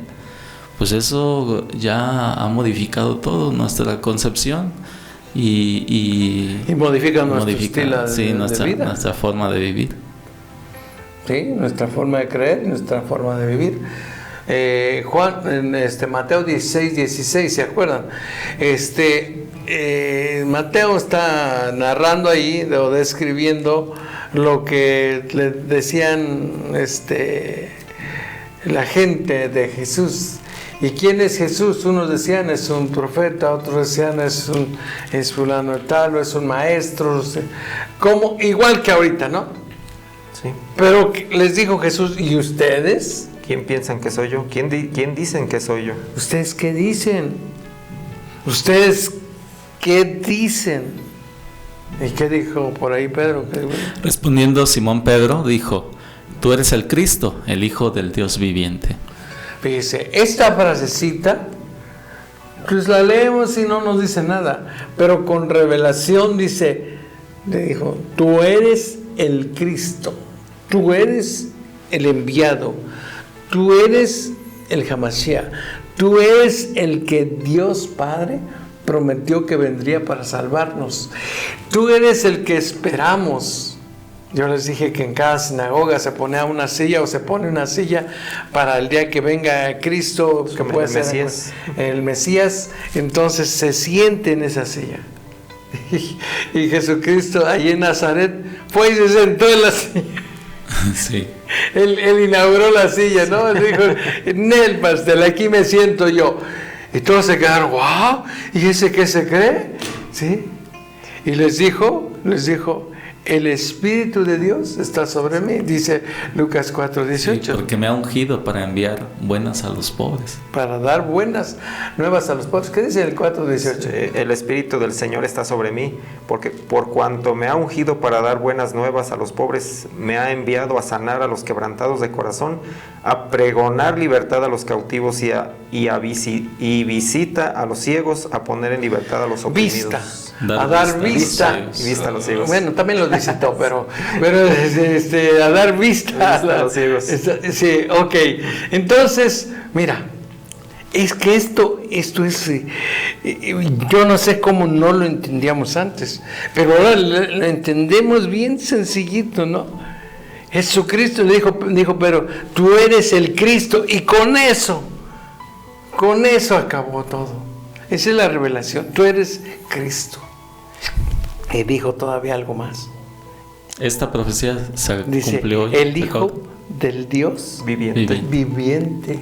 D: Pues eso ya ha modificado todo, nuestra concepción y
C: modifica nuestro estilo de vida.
D: Nuestra forma de vivir.
C: Sí, nuestra forma de creer, nuestra forma de vivir. Mateo 16, ¿se acuerdan? Mateo está narrando ahí o describiendo lo que le decían la gente de Jesús. ¿Y quién es Jesús? Unos decían es un profeta, otros decían es fulano de tal, o es un maestro, como igual que ahorita, ¿no?
E: Sí.
C: Pero les dijo Jesús, ¿y ustedes?
E: ¿Quién piensan que soy yo? ¿Quién dicen que soy yo?
C: ¿Ustedes qué dicen? ¿Ustedes qué dicen? ¿Y qué dijo por ahí Pedro?
D: Respondiendo Simón Pedro dijo, tú eres el Cristo, el Hijo del Dios viviente.
C: Fíjese, esta frasecita, pues la leemos y no nos dice nada, pero con revelación le dijo, tú eres el Cristo, tú eres el enviado, tú eres el Hamashiach, tú eres el que Dios Padre prometió que vendría para salvarnos, tú eres el que esperamos. Yo les dije que en cada sinagoga se pone una silla o se pone una silla para el día que venga Cristo, que puede ser el Mesías, entonces se siente en esa silla. Y Jesucristo allí en Nazaret fue y se sentó en la silla.
D: Sí.
C: Él inauguró la silla, ¿no? Él dijo, Nel pastel, aquí me siento yo. Y todos se quedaron, wow, ¿y ese qué se cree? ¿Sí? Y les dijo, el Espíritu de Dios está sobre mí, dice Lucas 4:18.
D: Sí, porque me ha ungido para enviar buenas a los pobres.
C: Para dar buenas nuevas a los pobres. ¿Qué dice el 4:18?
E: El Espíritu del Señor está sobre mí, porque por cuanto me ha ungido para dar buenas nuevas a los pobres, me ha enviado a sanar a los quebrantados de corazón, a pregonar libertad a los cautivos y visita a los ciegos, a poner en libertad a los oprimidos.
C: A dar vista
E: a los ciegos.
C: Bueno, también los visitó, pero a dar vista
E: a los ciegos.
C: Sí, ok. Entonces, mira, es que esto es, yo no sé cómo no lo entendíamos antes, pero ahora lo entendemos bien sencillito, ¿no? Jesucristo le dijo, pero tú eres el Cristo, y con eso acabó todo. Esa es la revelación, tú eres Cristo. Y dijo todavía algo más.
D: Esta profecía se
C: Dice,
D: cumplió.
C: el Hijo del Dios
E: Viviente.
C: viviente.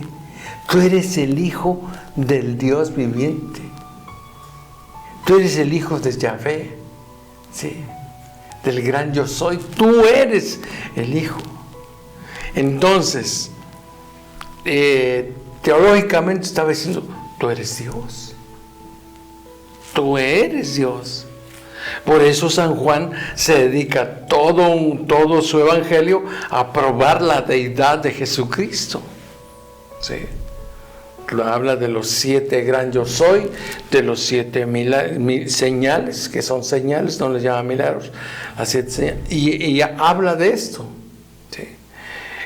C: Tú eres el Hijo del Dios viviente. Tú eres el Hijo de Yahvé, ¿sí? Del gran yo soy. Tú eres el Hijo. Entonces, teológicamente estaba diciendo, tú eres Dios. Tú eres Dios. Por eso San Juan se dedica todo su evangelio a probar la deidad de Jesucristo. ¿Sí? Habla de los 7 gran yo soy, de los 7 señales, que son señales, no les llama milagros, las 7 señales, y habla de esto, ¿sí?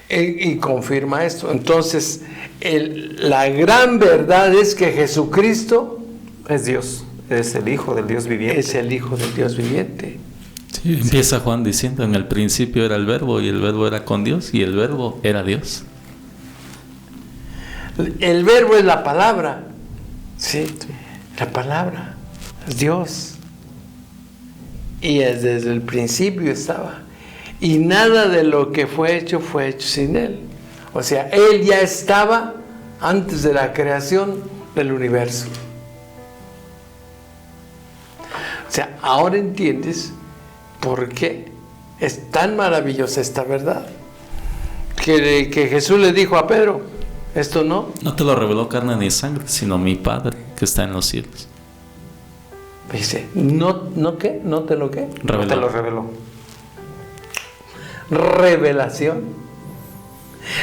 C: Y confirma esto. Entonces, la gran verdad es que Jesucristo
E: es Dios, es el Hijo del Dios viviente.
C: Es el Hijo del Dios viviente.
D: Sí, empieza Juan diciendo, en el principio era el Verbo, y el Verbo era con Dios, y el Verbo era Dios.
C: El verbo es la palabra, ¿sí? La palabra es Dios. Y desde el principio estaba. Y nada de lo que fue hecho sin Él. O sea, Él ya estaba antes de la creación del universo. O sea, ahora entiendes por qué es tan maravillosa esta verdad. Que Jesús le dijo a Pedro, esto no
D: te lo reveló carne ni sangre, sino mi Padre que está en los cielos.
C: Dice, ¿no qué? ¿No te lo qué?
D: Reveló.
E: No te lo reveló.
C: Revelación.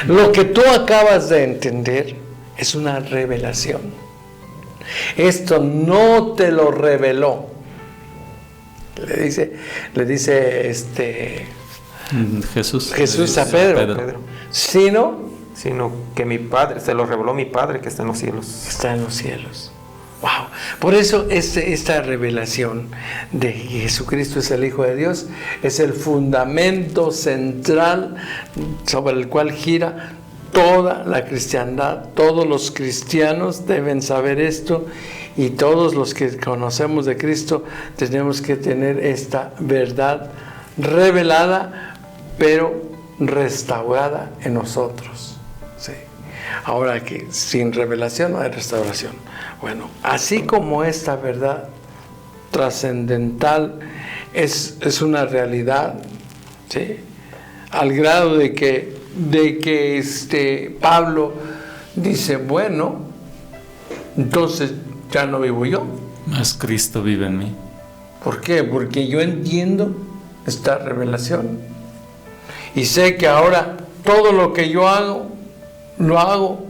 C: Lo que tú acabas de entender es una revelación. Esto no te lo reveló. Le dice Jesús a Pedro.
E: Sino que mi Padre, se lo reveló mi Padre que está en los cielos.
C: Está en los cielos. Wow. Por eso esta revelación de Jesucristo es el Hijo de Dios, es el fundamento central sobre el cual gira toda la cristiandad. Todos los cristianos deben saber esto, y todos los que conocemos de Cristo tenemos que tener esta verdad revelada, pero restaurada en nosotros. Sí. Ahora, que sin revelación no hay restauración. Bueno, así como esta verdad trascendental es una realidad, ¿sí? Al grado de que Pablo dice, bueno, entonces ya no vivo yo.
D: Más Cristo vive en mí.
C: ¿Por qué? Porque yo entiendo esta revelación y sé que ahora todo lo que yo hago, lo hago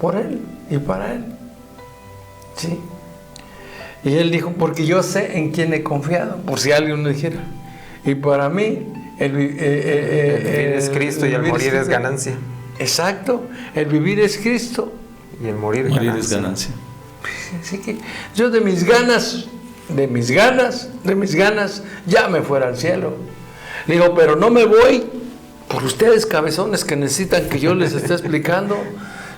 C: por Él y para Él. ¿Sí? Y Él dijo, porque yo sé en quién he confiado, por si alguien lo dijera. Y para mí, el vivir
E: es Cristo y el morir es ganancia.
C: Exacto, el vivir es Cristo.
E: Y el morir
D: es ganancia.
C: Así que yo de mis ganas, ya me fuera al cielo. Digo, pero no me voy por ustedes, cabezones, que necesitan que yo les esté explicando.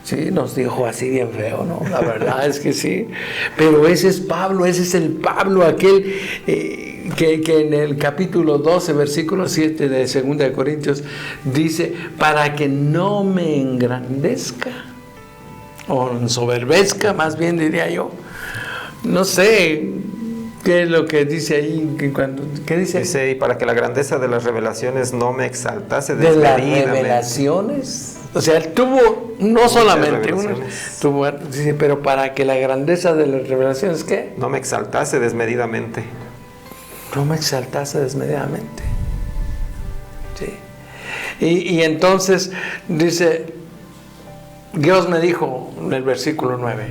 C: Sí, nos dijo así bien feo, ¿no? La verdad es que sí. Pero ese es Pablo, ese es el Pablo, aquel que en el capítulo 12, versículo 7 de 2 de Corintios, dice, para que no me engrandezca, o ensoberbezca, más bien diría yo. No sé qué es lo que dice ahí. ¿Qué dice?
E: Dice, y para que la grandeza de las revelaciones no me exaltase
C: de las
E: desmedidamente.
C: Revelaciones. O sea, él tuvo no solamente una, dice, pero para que la grandeza de las revelaciones, ¿qué?
E: No me exaltase desmedidamente.
C: No me exaltase desmedidamente. Sí. Y entonces dice, Dios me dijo en el versículo 9.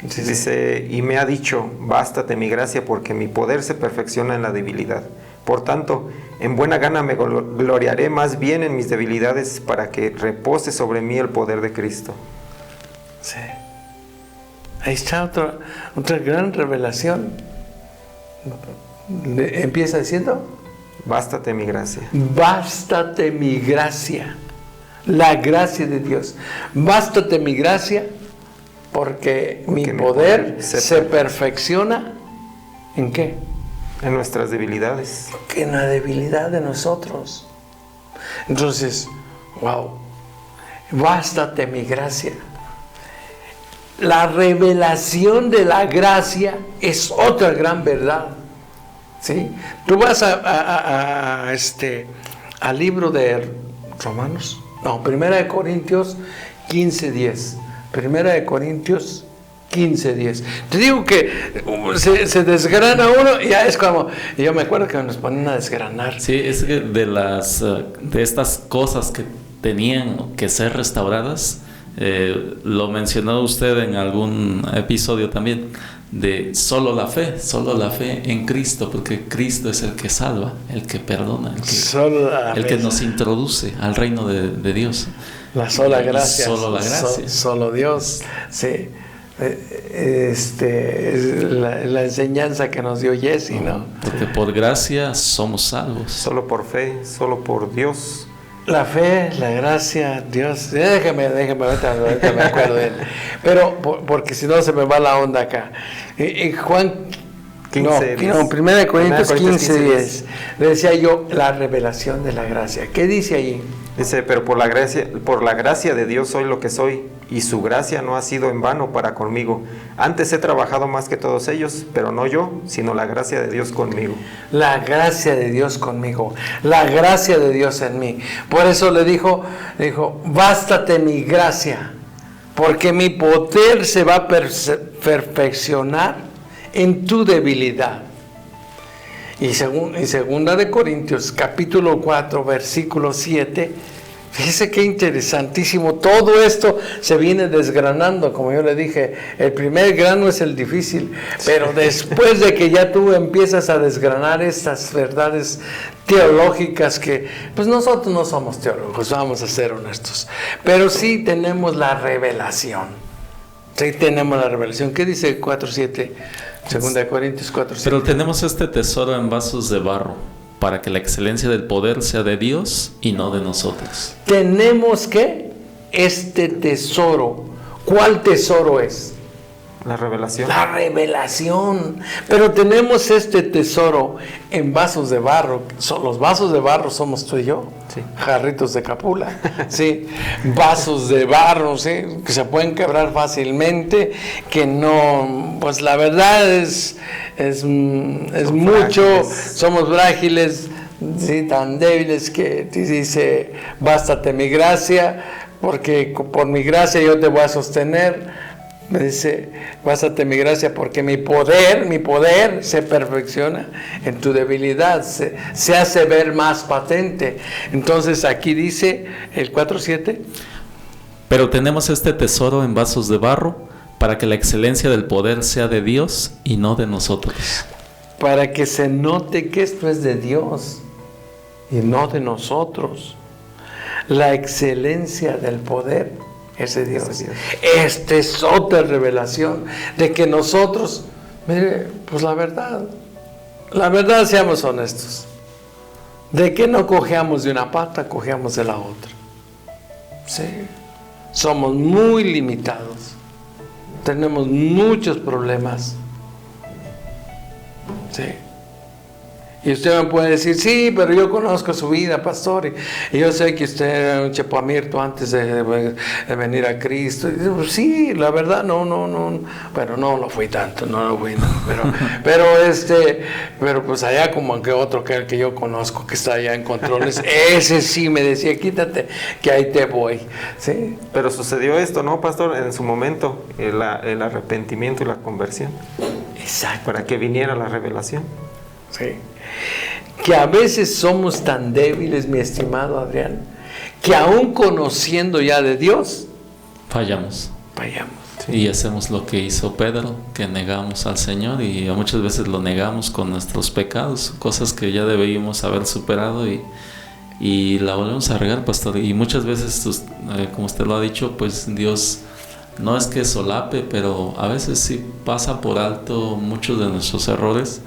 E: Dice, y me ha dicho, bástate mi gracia, porque mi poder se perfecciona en la debilidad. Por tanto, en buena gana me gloriaré más bien en mis debilidades, para que repose sobre mí el poder de Cristo.
C: Sí. Ahí está otra gran revelación. Empieza diciendo,
E: bástate mi gracia.
C: Bástate mi gracia. La gracia de Dios. Bástate mi gracia, porque mi poder se perfecciona. ¿En qué?
E: En nuestras debilidades.
C: En la debilidad de nosotros. Entonces, wow, bástate mi gracia. La revelación de la gracia es otra gran verdad. ¿Sí? Tú vas al libro de Romanos, no, 1 de Corintios 15:10. 1 de Corintios 15:10. Te digo que se desgrana uno y ya es como, yo me acuerdo que nos ponen a desgranar.
D: Sí, es que de estas cosas que tenían que ser restauradas, lo mencionó usted en algún episodio también, de solo la fe en Cristo, porque Cristo es el que salva, el que perdona, el que nos introduce al reino de Dios.
C: La sola gracia.
D: Solo la gracia.
C: Solo Dios, sí. Es la enseñanza que nos dio Jesse, ¿no?
D: Porque por gracia somos salvos.
E: Solo por fe, solo por Dios.
C: La fe, la gracia, Dios. Déjame, ahorita me acuerdo de él. Pero, porque si no se me va la onda acá. Juan 15, no, 1 Corintios 15:10. Le decía yo, la revelación de la gracia. ¿Qué dice allí?
E: Dice, pero por la gracia de Dios soy lo que soy, y su gracia no ha sido en vano para conmigo. Antes he trabajado más que todos ellos, pero no yo, sino la gracia de Dios conmigo.
C: La gracia de Dios conmigo, la gracia de Dios en mí. Por eso le dijo, bástate mi gracia, porque mi poder se va a perfeccionar en tu debilidad. Y segunda de Corintios, capítulo 4, versículo 7, fíjese qué interesantísimo, todo esto se viene desgranando, como yo le dije, el primer grano es el difícil, pero después de que ya tú empiezas a desgranar estas verdades teológicas que, pues nosotros no somos teólogos, vamos a ser honestos, pero sí tenemos la revelación, ¿qué dice 4:7? 2 Corintios 4:7.
D: Pero tenemos este tesoro en vasos de barro, para que la excelencia del poder sea de Dios y no de nosotros.
C: Tenemos que este tesoro. ¿Cuál tesoro es?
E: La revelación.
C: La revelación. Pero tenemos este tesoro en vasos de barro. Los vasos de barro somos tú y yo.
E: Sí.
C: Jarritos de capula. Sí. Vasos de barro, ¿sí? Que se pueden quebrar fácilmente. Que no. Pues la verdad es mucho.
E: Frágiles.
C: Somos frágiles. Sí, tan débiles que dice: bástate mi gracia. Porque por mi gracia yo te voy a sostener. Me dice, bástate mi gracia, porque mi poder se perfecciona en tu debilidad, se hace ver más patente. Entonces aquí dice el 4:7.
D: Pero tenemos este tesoro en vasos de barro, para que la excelencia del poder sea de Dios y no de nosotros.
C: Para que se note que esto es de Dios y no de nosotros. La excelencia del poder es de Dios. Esta es otra revelación de que nosotros, mire, pues la verdad, seamos honestos, de que no cojeamos de una pata, cojeamos de la otra. Sí, somos muy limitados, tenemos muchos problemas. Sí. Y usted me puede decir, sí, pero yo conozco su vida, pastor, y yo sé que usted era un chepamirto antes de venir a Cristo. Y digo, sí, la verdad, no, bueno, no lo fui tanto, pero pues allá como que otro que el que yo conozco que está allá en controles, ese sí me decía, quítate, que ahí te voy, ¿sí?
E: Pero sucedió esto, ¿no, pastor? En su momento, el arrepentimiento y la conversión.
C: Exacto.
E: Para que viniera la revelación.
C: Sí. Que a veces somos tan débiles, mi estimado Adrián, que aún conociendo ya de Dios,
D: fallamos.
C: Sí.
D: Y hacemos lo que hizo Pedro, que negamos al Señor, y muchas veces lo negamos con nuestros pecados, cosas que ya debíamos haber superado, y la volvemos a regar, pastor. Y muchas veces, como usted lo ha dicho, pues Dios no es que solape, pero a veces sí pasa por alto muchos de nuestros errores,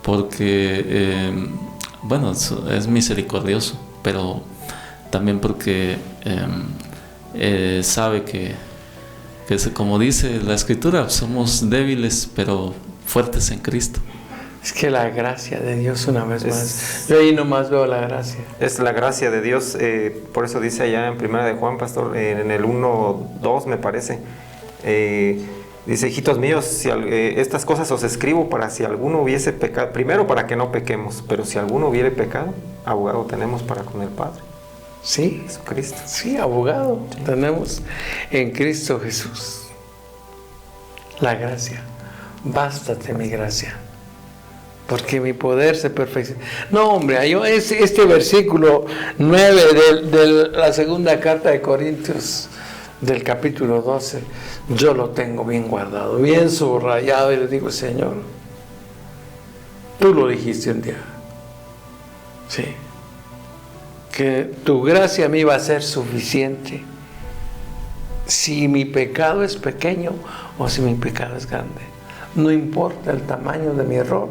D: porque, bueno, es misericordioso, pero también porque sabe que como dice la Escritura, somos débiles, pero fuertes en Cristo.
C: Es que la gracia de Dios una vez más. Yo ahí nomás veo la gracia.
E: Es la gracia de Dios, por eso dice allá en Primera de Juan, pastor, en el 1:2 me parece. Dice, hijitos míos, estas cosas os escribo para si alguno hubiese pecado, primero para que no pequemos, pero si alguno hubiere pecado, abogado tenemos para con el Padre.
C: Sí,
E: Jesucristo.
C: Sí, abogado tenemos en Cristo Jesús. La gracia. Bástate mi gracia, porque mi poder se perfecciona. No, hombre, este versículo 9 de la segunda carta de Corintios, del capítulo 12, yo lo tengo bien guardado, bien subrayado, y le digo, Señor, tú lo dijiste un día, sí, que tu gracia a mí va a ser suficiente, si mi pecado es pequeño o si mi pecado es grande. No importa el tamaño de mi error,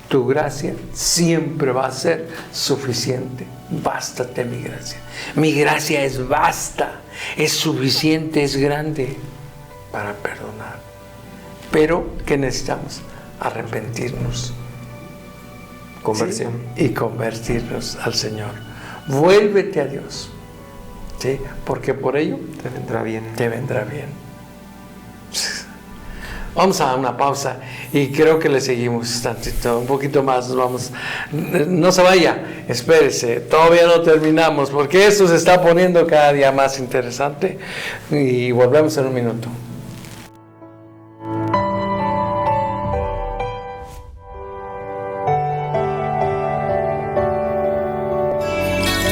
C: tu gracia siempre va a ser suficiente. Bástate mi gracia. Mi gracia es vasta, es suficiente, es grande para perdonar. Pero, ¿qué necesitamos? Arrepentirnos.
E: Conversión.
C: ¿Sí? Y convertirnos al Señor. Vuélvete a Dios. ¿Sí? Porque por ello
E: Te vendrá bien.
C: te vendrá bien. Vamos a una pausa y creo que le seguimos tantito, un poquito más, nos vamos. No se vaya, espérese, todavía no terminamos, porque esto se está poniendo cada día más interesante y volvemos en un minuto.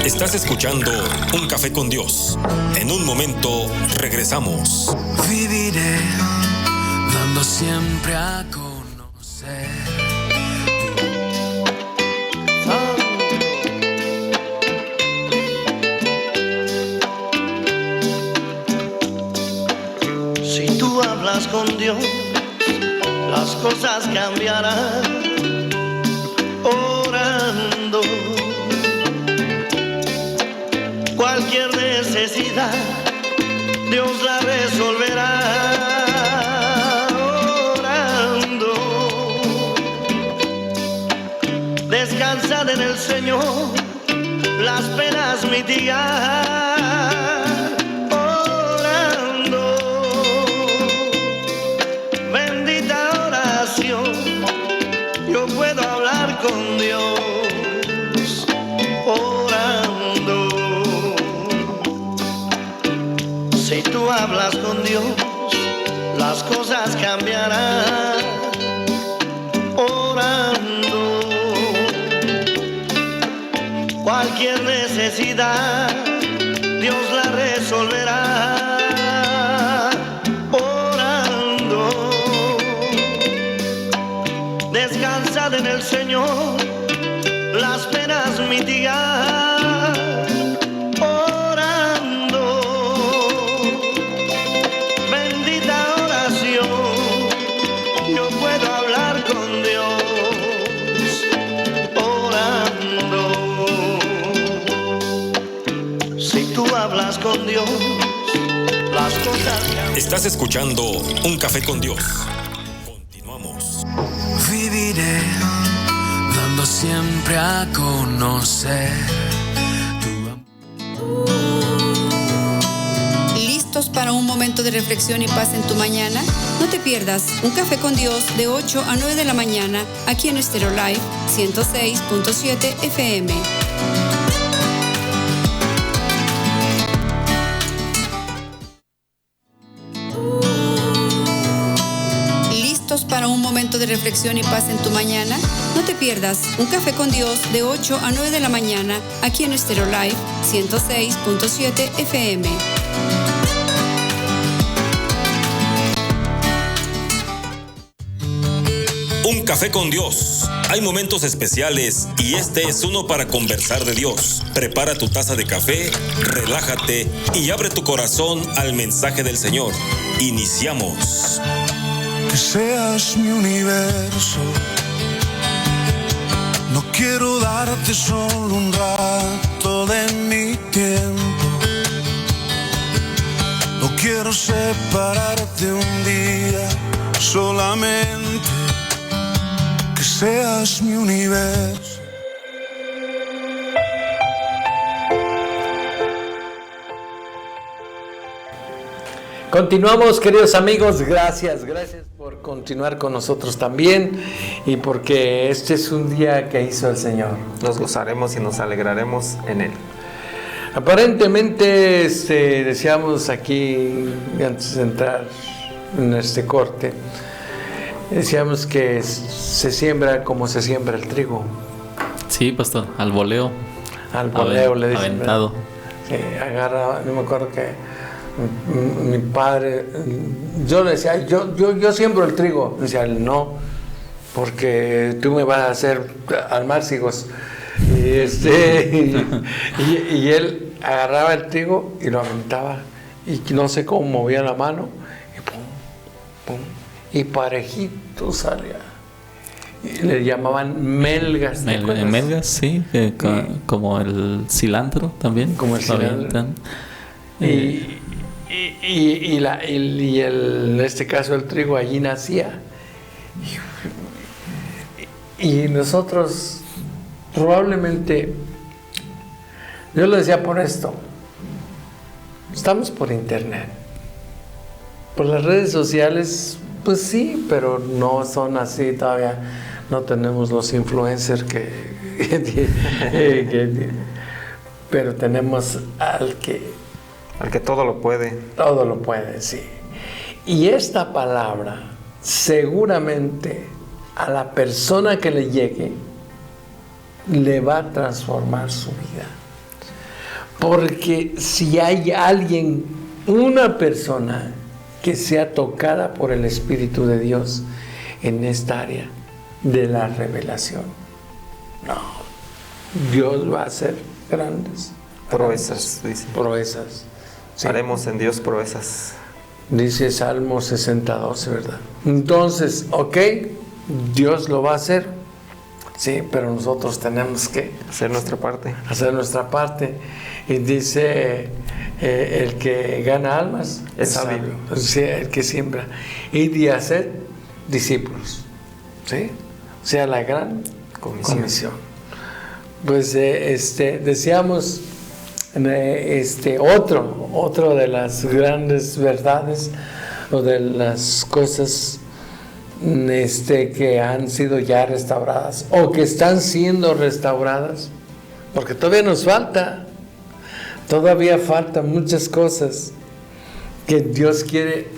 A: Estás escuchando Un Café con Dios. En un momento regresamos.
B: Viviré dando siempre a conocer.
G: Si tú hablas con Dios, las cosas cambiarán. Orando, cualquier necesidad, Dios la resolverá. Orando, descansad en el Señor, las penas mitigar. Orando, bendita oración, yo puedo hablar con Dios. Orando, si tú hablas con Dios, las cosas cambiarán. Orando, cualquier necesidad, Dios la resolverá. Orando, descansad en el Señor, las penas mitigar. Orando, bendita oración, yo puedo hablar con Dios. Orando, si tú hablas con Dios, las cosas cambian.
A: Estás escuchando Un Café con Dios. Continuamos.
B: Viviré dando siempre a conocer tu amor.
H: ¿Listos para un momento de reflexión y paz en tu mañana? No te pierdas Un Café con Dios de 8 a 9 de la mañana aquí en Stereo Live 106.7 FM. ¿Listos para un momento de reflexión y paz en tu mañana? No te pierdas Un Café con Dios de 8 a 9 de la mañana aquí en Stereo Live 106.7 FM.
A: Un Café con Dios. Hay momentos especiales y este es uno para conversar de Dios. Prepara tu taza de café, relájate y abre tu corazón al mensaje del Señor. Iniciamos.
B: Que seas mi universo. No quiero darte solo un rato de mi tiempo. No quiero separarte un día solamente. Que seas mi universo.
C: Continuamos, queridos amigos, gracias por continuar con nosotros también y porque este es un día que hizo el Señor.
E: Nos gozaremos y nos alegraremos en Él.
C: Aparentemente decíamos aquí, antes de entrar en este corte, decíamos que se siembra como se siembra el trigo.
D: Sí, pastor, al voleo.
C: Al voleo le dicen.
D: Aventado.
C: Sí, agarra, no me acuerdo que mi padre, yo le decía, yo siembro el trigo. Decía él, no, porque tú me vas a hacer almárcigos. Y él agarraba el trigo y lo aventaba y no sé cómo movía la mano y pum, pum, y parejito salía. Y le llamaban melgas.
D: Melgas, sí, como el cilantro también.
C: Como el cilantro. En este caso el trigo allí nacía. Y nosotros probablemente, yo lo decía por esto, estamos por internet, por las redes sociales, pues sí, pero no son así todavía, no tenemos los influencers pero tenemos al que
E: todo lo puede.
C: Todo lo puede, sí. Y esta palabra, seguramente a la persona que le llegue, le va a transformar su vida. Porque si hay alguien, una persona que sea tocada por el Espíritu de Dios en esta área de la revelación, no, Dios va a hacer grandes
E: proezas, dice.
C: Proezas. Sí.
E: Haremos en Dios proezas.
C: Dice Salmo 60:12, ¿verdad? Entonces, ok, Dios lo va a hacer, sí, pero nosotros tenemos que
E: hacer nuestra parte.
C: Hacer nuestra parte. Y dice, el que gana almas
E: es sabio.
C: Sí, el que siembra. Y hacer discípulos, ¿sí? O sea, la gran comisión. Pues decíamos, otro de las grandes verdades o de las cosas que han sido ya restauradas o que están siendo restauradas, porque todavía faltan muchas cosas que Dios quiere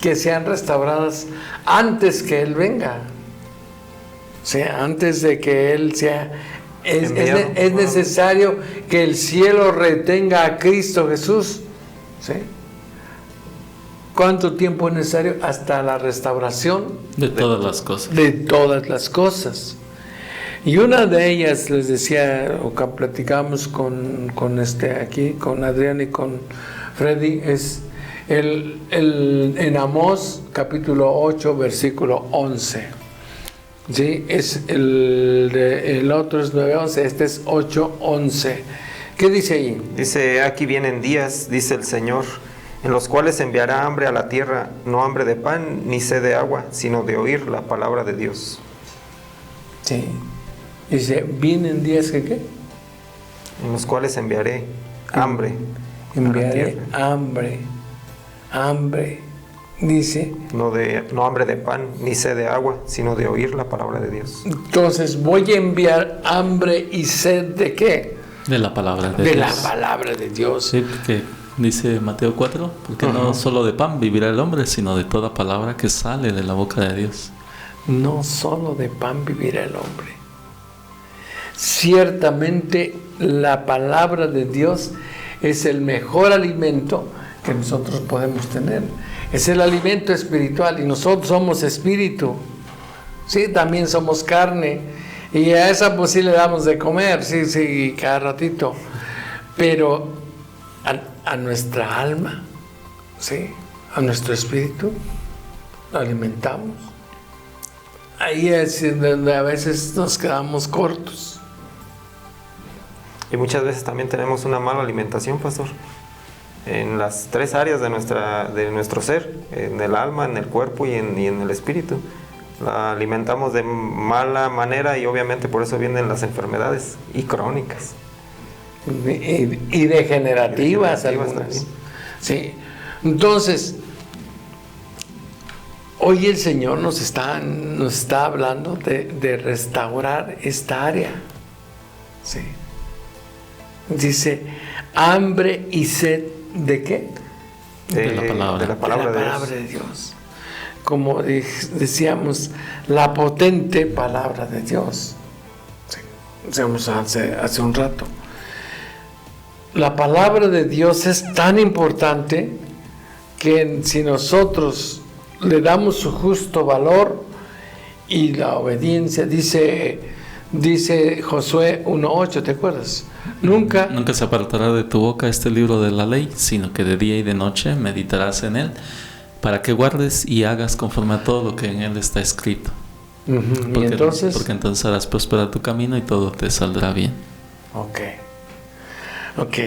C: que sean restauradas antes que Él venga, o sea, antes de que Él sea. Es necesario que el cielo retenga a Cristo Jesús, ¿sí? ¿Cuánto tiempo es necesario? Hasta la restauración
D: de todas las cosas.
C: De todas las cosas. Y una de ellas, les decía, o que platicamos con Adrián y con Freddy, es en Amós capítulo 8, versículo 11. Sí, el otro es 9:11, este es 8:11. ¿Qué dice ahí?
E: Dice, aquí vienen días, dice el Señor, en los cuales enviará hambre a la tierra, no hambre de pan ni sed de agua, sino de oír la palabra de Dios.
C: Sí. Dice, vienen días que ¿qué?
E: En los cuales enviaré hambre.
C: Enviaré hambre. Dice,
E: no hambre de pan ni sed de agua, sino de oír la palabra de Dios.
C: Entonces voy a enviar hambre y sed ¿de qué?
D: De la palabra de Dios.
C: De la palabra de Dios.
D: Sí, porque dice Mateo 4, porque no solo de pan vivirá el hombre, sino de toda palabra que sale de la boca de Dios.
C: No solo de pan vivirá el hombre. Ciertamente la palabra de Dios es el mejor alimento que nosotros podemos tener. Es el alimento espiritual y nosotros somos espíritu. Sí, también somos carne y a esa pues sí le damos de comer, sí, cada ratito. Pero a nuestra alma, sí, a nuestro espíritu, lo alimentamos. Ahí es donde a veces nos quedamos cortos.
E: Y muchas veces también tenemos una mala alimentación, pastor. En las tres áreas de nuestro ser, en el alma, en el cuerpo y en el espíritu. La alimentamos de mala manera y obviamente por eso vienen las enfermedades y crónicas.
C: Y degenerativas algunas.
E: También.
C: Sí. Entonces, hoy el Señor nos está hablando de restaurar esta área. Sí. Dice, hambre y sed, ¿de qué?
D: De la palabra.
E: De la palabra,
C: de Dios. Como decíamos, la potente palabra de Dios. Sí. Decíamos hace un rato. La palabra de Dios es tan importante que si nosotros le damos su justo valor y la obediencia, dice Josué 1:8, ¿te acuerdas? Nunca
D: se apartará de tu boca este libro de la ley, sino que de día y de noche meditarás en él, para que guardes y hagas conforme a todo lo que en él está escrito.
C: Porque
D: entonces harás prosperar tu camino y todo te saldrá bien.
C: Ok,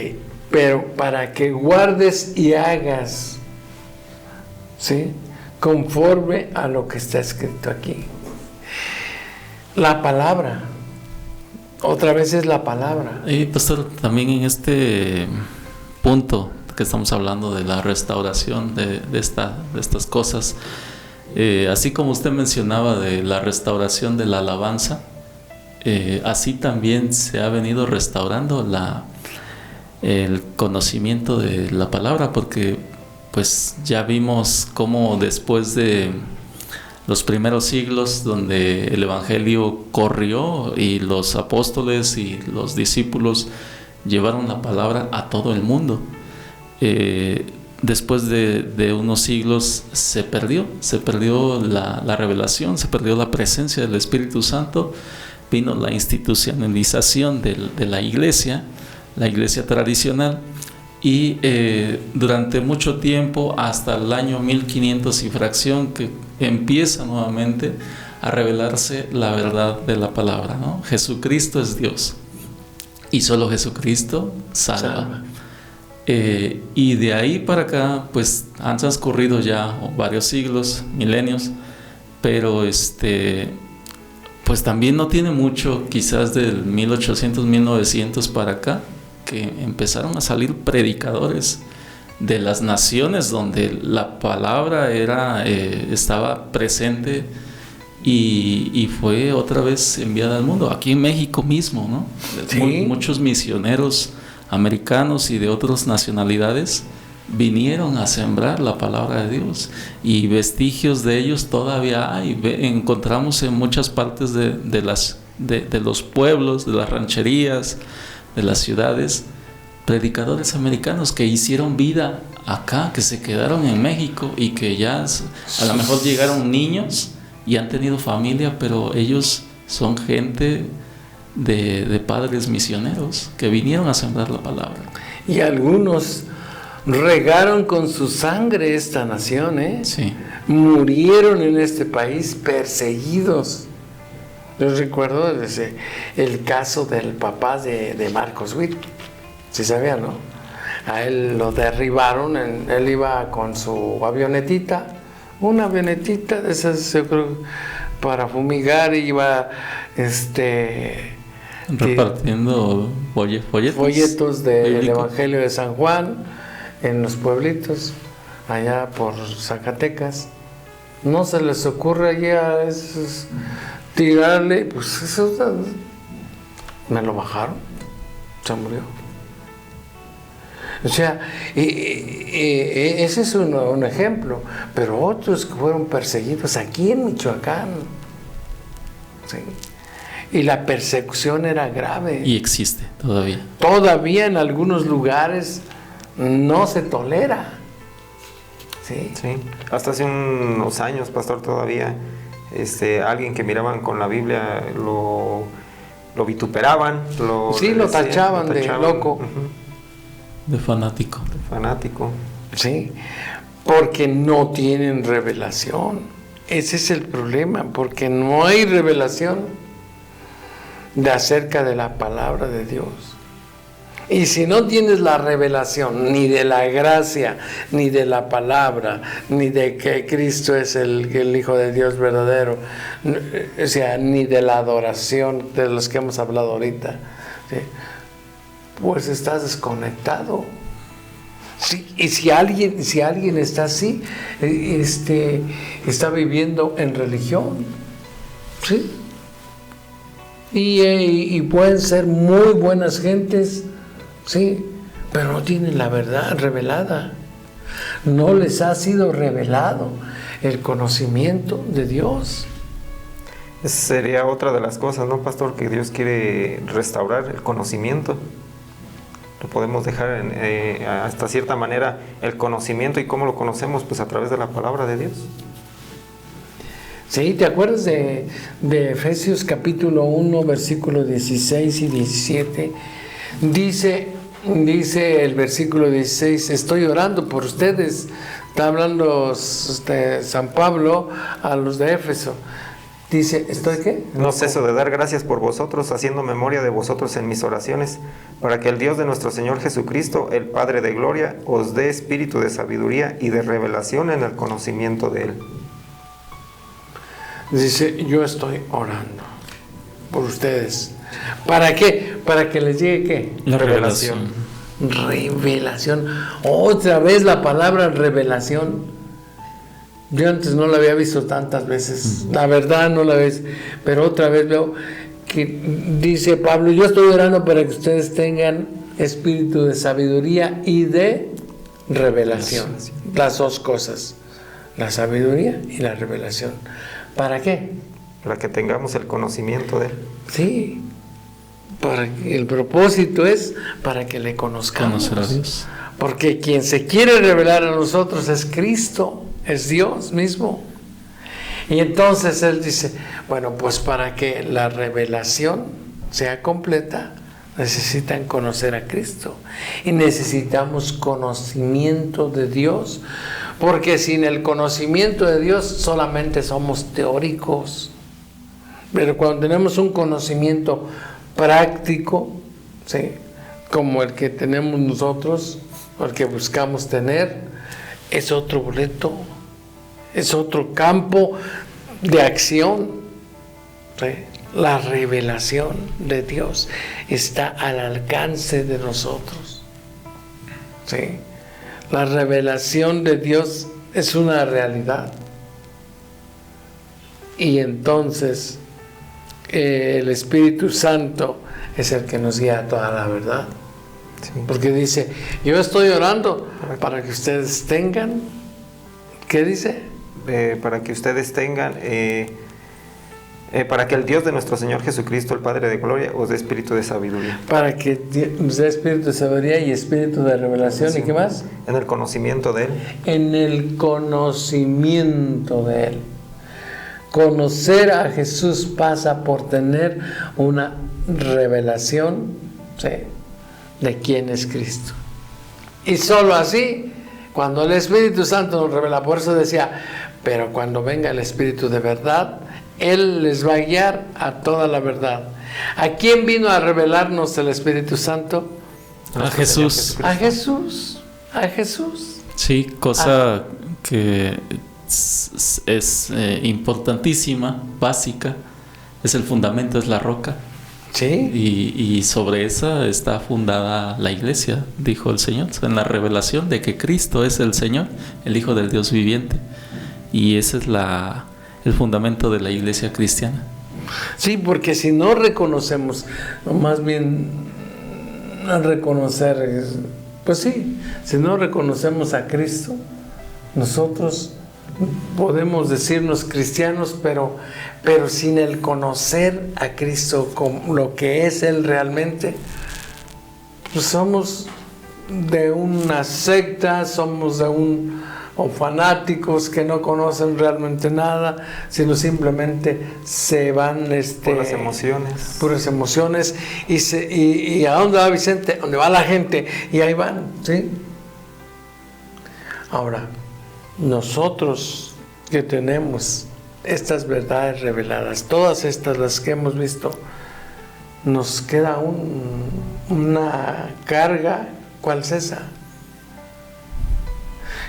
C: pero para que guardes y hagas, ¿sí?, conforme a lo que está escrito aquí. La palabra, otra vez es la palabra.
D: Y pastor, también en este punto que estamos hablando de la restauración de estas cosas, así como usted mencionaba de la restauración de la alabanza, así también se ha venido restaurando el conocimiento de la palabra, porque pues ya vimos cómo después de los primeros siglos donde el evangelio corrió y los apóstoles y los discípulos llevaron la palabra a todo el mundo, después de unos siglos se perdió la revelación, se perdió la presencia del Espíritu Santo, vino la institucionalización de la iglesia tradicional, y durante mucho tiempo, hasta el año 1500 y fracción, que empieza nuevamente a revelarse la verdad de la palabra, ¿no? Jesucristo es Dios y solo Jesucristo salva. Y de ahí para acá pues han transcurrido ya varios siglos, milenios, pero pues también no tiene mucho, quizás del 1800, 1900 para acá, que empezaron a salir predicadores de las naciones donde la palabra estaba presente y fue otra vez enviada al mundo. Aquí en México mismo, ¿no?
C: Sí.
D: Muchos misioneros americanos y de otras nacionalidades vinieron a sembrar la palabra de Dios, y vestigios de ellos todavía hay. Encontramos en muchas partes de los pueblos, de las rancherías, de las ciudades, predicadores americanos que hicieron vida acá, que se quedaron en México y que ya a lo mejor llegaron niños y han tenido familia, pero ellos son gente de padres misioneros que vinieron a sembrar la palabra.
C: Y algunos regaron con su sangre esta nación,
D: Sí.
C: Murieron en este país perseguidos. Yo recuerdo el caso del papá de Marcos Witt. ¿Sí sabían, no? A él lo derribaron, él iba con su avionetita, una avionetita de esas, yo creo, para fumigar, iba
D: repartiendo
C: folletos del Evangelio de San Juan en los pueblitos, allá por Zacatecas. No se les ocurre allí a esos tirarle, pues eso, me lo bajaron, se murió. O sea, ese es un ejemplo, pero otros que fueron perseguidos aquí en Michoacán, ¿sí? Y la persecución era grave.
D: Y existe todavía.
C: Todavía en algunos lugares no se tolera. ¿Sí?
E: Sí. Hasta hace unos años, pastor, todavía alguien que miraban con la Biblia lo vituperaban, lo
C: tachaban de loco.
D: De fanático.
C: Sí, porque no tienen revelación. Ese es el problema, porque no hay revelación acerca de la palabra de Dios. Y si no tienes la revelación ni de la gracia, ni de la palabra, ni de que Cristo es el Hijo de Dios verdadero, o sea, ni de la adoración de los que hemos hablado ahorita, ¿sí? Pues estás desconectado. Sí, y si alguien está así, está viviendo en religión, ¿sí? Y pueden ser muy buenas gentes, sí, pero no tienen la verdad revelada. No les ha sido revelado el conocimiento de Dios.
E: Esa sería otra de las cosas, ¿no, pastor? Que Dios quiere restaurar el conocimiento. Lo podemos dejar hasta cierta manera el conocimiento. ¿Y cómo lo conocemos? Pues a través de la palabra de Dios.
C: Sí, ¿te acuerdas de Efesios capítulo 1, versículos 16 y 17? Dice el versículo 16, estoy orando por ustedes. Está hablando San Pablo a los de Éfeso. Dice, ¿estoy qué?
E: No ceso de dar gracias por vosotros, haciendo memoria de vosotros en mis oraciones, para que el Dios de nuestro Señor Jesucristo, el Padre de gloria, os dé espíritu de sabiduría y de revelación en el conocimiento de Él.
C: Dice, yo estoy orando por ustedes. ¿Para qué? Para que les llegue ¿qué?
D: La revelación.
C: Revelación. Otra vez la palabra revelación. Yo antes no la había visto tantas veces. La verdad no la ves. Pero otra vez veo que dice Pablo, yo estoy orando para que ustedes tengan espíritu de sabiduría y de revelación. Las dos cosas. La sabiduría y la revelación. ¿Para qué?
E: Para que tengamos el conocimiento de Él.
C: Sí. El propósito es para que le conozcamos.
D: Conocer a Dios.
C: Porque quien se quiere revelar a nosotros es Cristo, es Dios mismo. Y entonces Él dice, bueno, pues para que la revelación sea completa, necesitan conocer a Cristo. Y necesitamos conocimiento de Dios. Porque sin el conocimiento de Dios solamente somos teóricos. Pero cuando tenemos un conocimiento práctico, ¿sí?, como el que tenemos nosotros, o el que buscamos tener, es otro boleto, es otro campo de acción, ¿sí? La revelación de Dios está al alcance de nosotros, ¿sí? La revelación de Dios es una realidad. Y entonces el Espíritu Santo es el que nos guía a toda la verdad. Sí. Porque dice, yo estoy orando para que ustedes tengan, ¿qué dice?
E: Para que ustedes tengan, para que el Dios de nuestro Señor Jesucristo, el Padre de gloria, os dé espíritu de sabiduría.
C: Para que nos dé espíritu de sabiduría y espíritu de revelación. ¿Y qué más?
E: En el conocimiento de Él. En
C: el conocimiento de Él. Conocer a Jesús pasa por tener una revelación, ¿sí?, de quién es Cristo. Y solo así, cuando el Espíritu Santo nos revela, por eso decía, pero cuando venga el Espíritu de verdad, Él les va a guiar a toda la verdad. ¿A quién vino a revelarnos el Espíritu Santo?
D: A Jesús.
C: A Jesús. A Jesús.
D: Sí, cosa que es importantísima, básica. Es el fundamento, es la roca.
C: Sí.
D: Y sobre esa está fundada la iglesia, dijo el Señor, en la revelación de que Cristo es el Señor, el Hijo del Dios viviente. Y ese es el fundamento de la iglesia cristiana.
C: Sí, porque si no reconocemos, más bien no reconocer, pues sí, si no reconocemos a Cristo, nosotros podemos decirnos cristianos, pero sin el conocer a Cristo como lo que es Él realmente, pues somos de una secta, somos de o fanáticos que no conocen realmente nada, sino simplemente se van puras emociones y ¿a dónde va Vicente? ¿Dónde va la gente? Y ahí van, ¿sí? Ahora, nosotros que tenemos estas verdades reveladas, todas estas las que hemos visto, nos queda una carga. ¿Cuál es esa?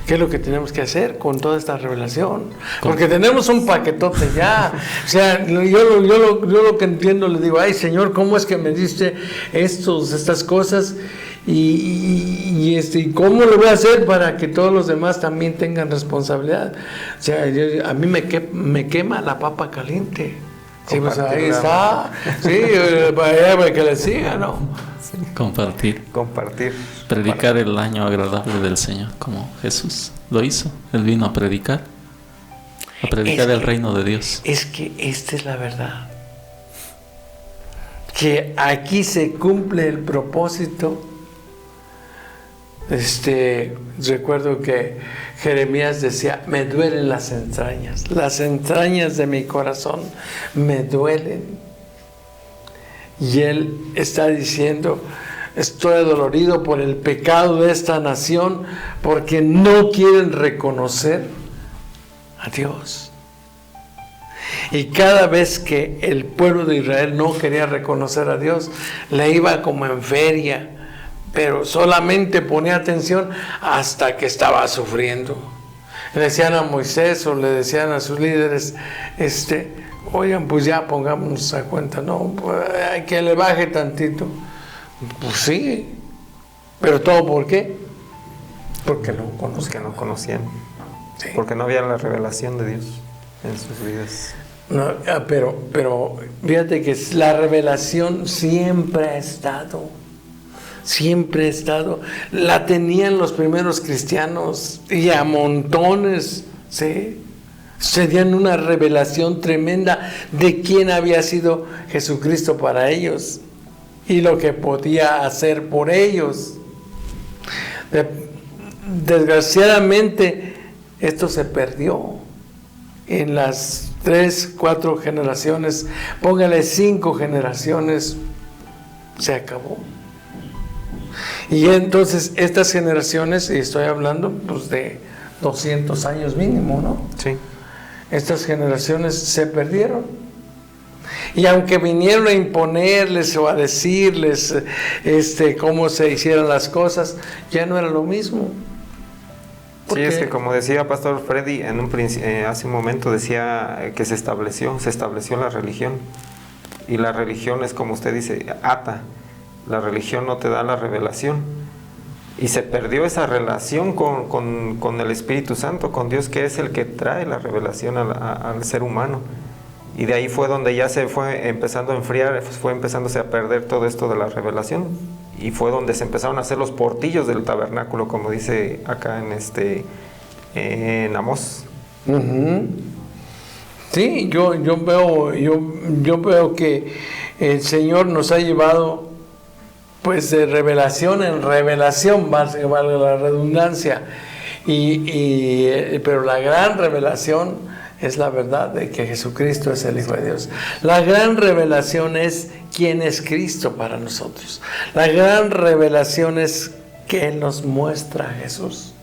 C: ¿Qué es lo que tenemos que hacer con toda esta revelación? Porque tenemos un paquetote ya. O sea, yo lo que entiendo, le digo, ay Señor, ¿cómo es que me diste estas cosas? Y ¿cómo lo voy a hacer para que todos los demás también tengan responsabilidad? O sea, a mí me quema la papa caliente. Sí, pues ahí está. Sí, para que le siga, ¿no?
D: Sí. Compartir. Predicar el año agradable del Señor, como Jesús lo hizo. Él vino a predicar el reino de Dios. Es que esta es la verdad.
C: Que aquí se cumple el propósito. Recuerdo que Jeremías decía, me duelen las entrañas de mi corazón me duelen. Y él está diciendo, estoy adolorido por el pecado de esta nación, porque no quieren reconocer a Dios. Y cada vez que el pueblo de Israel no quería reconocer a Dios, le iba como en feria, pero solamente ponía atención hasta que estaba sufriendo. Le decían a Moisés o le decían a sus líderes, oigan, pues ya pongámonos a cuenta, no, pues hay que le baje tantito. Pues sí, pero ¿todo por qué? Porque no conocían.
E: Sí. Porque no había la revelación de Dios en sus vidas.
C: No, pero fíjate que la revelación siempre ha estado, la tenían los primeros cristianos y a montones, ¿sí? Tenían una revelación tremenda de quién había sido Jesucristo para ellos y lo que podía hacer por ellos. Desgraciadamente esto se perdió en las 3, 4 generaciones, póngale 5 generaciones, se acabó. Y entonces estas generaciones, y estoy hablando pues de 200 años mínimo, ¿no?
E: Sí.
C: Estas generaciones se perdieron. Y aunque vinieron a imponerles o a decirles cómo se hicieran las cosas, ya no era lo mismo.
E: Sí, es que como decía Pastor Freddy hace un momento, decía que se estableció la religión. Y la religión es, como usted dice, ata. La religión no te da la revelación. Y se perdió esa relación con el Espíritu Santo, con Dios, que es el que trae la revelación al ser humano. Y de ahí fue donde ya se fue empezando a enfriar, fue empezándose a perder todo esto de la revelación. Y fue donde se empezaron a hacer los portillos del tabernáculo, como dice acá en Amós.
C: Uh-huh. Sí, yo veo que el Señor nos ha llevado pues de revelación en revelación, valga la redundancia, pero la gran revelación es la verdad de que Jesucristo es el Hijo de Dios. La gran revelación es quién es Cristo para nosotros. La gran revelación es que Él nos muestra a Jesús.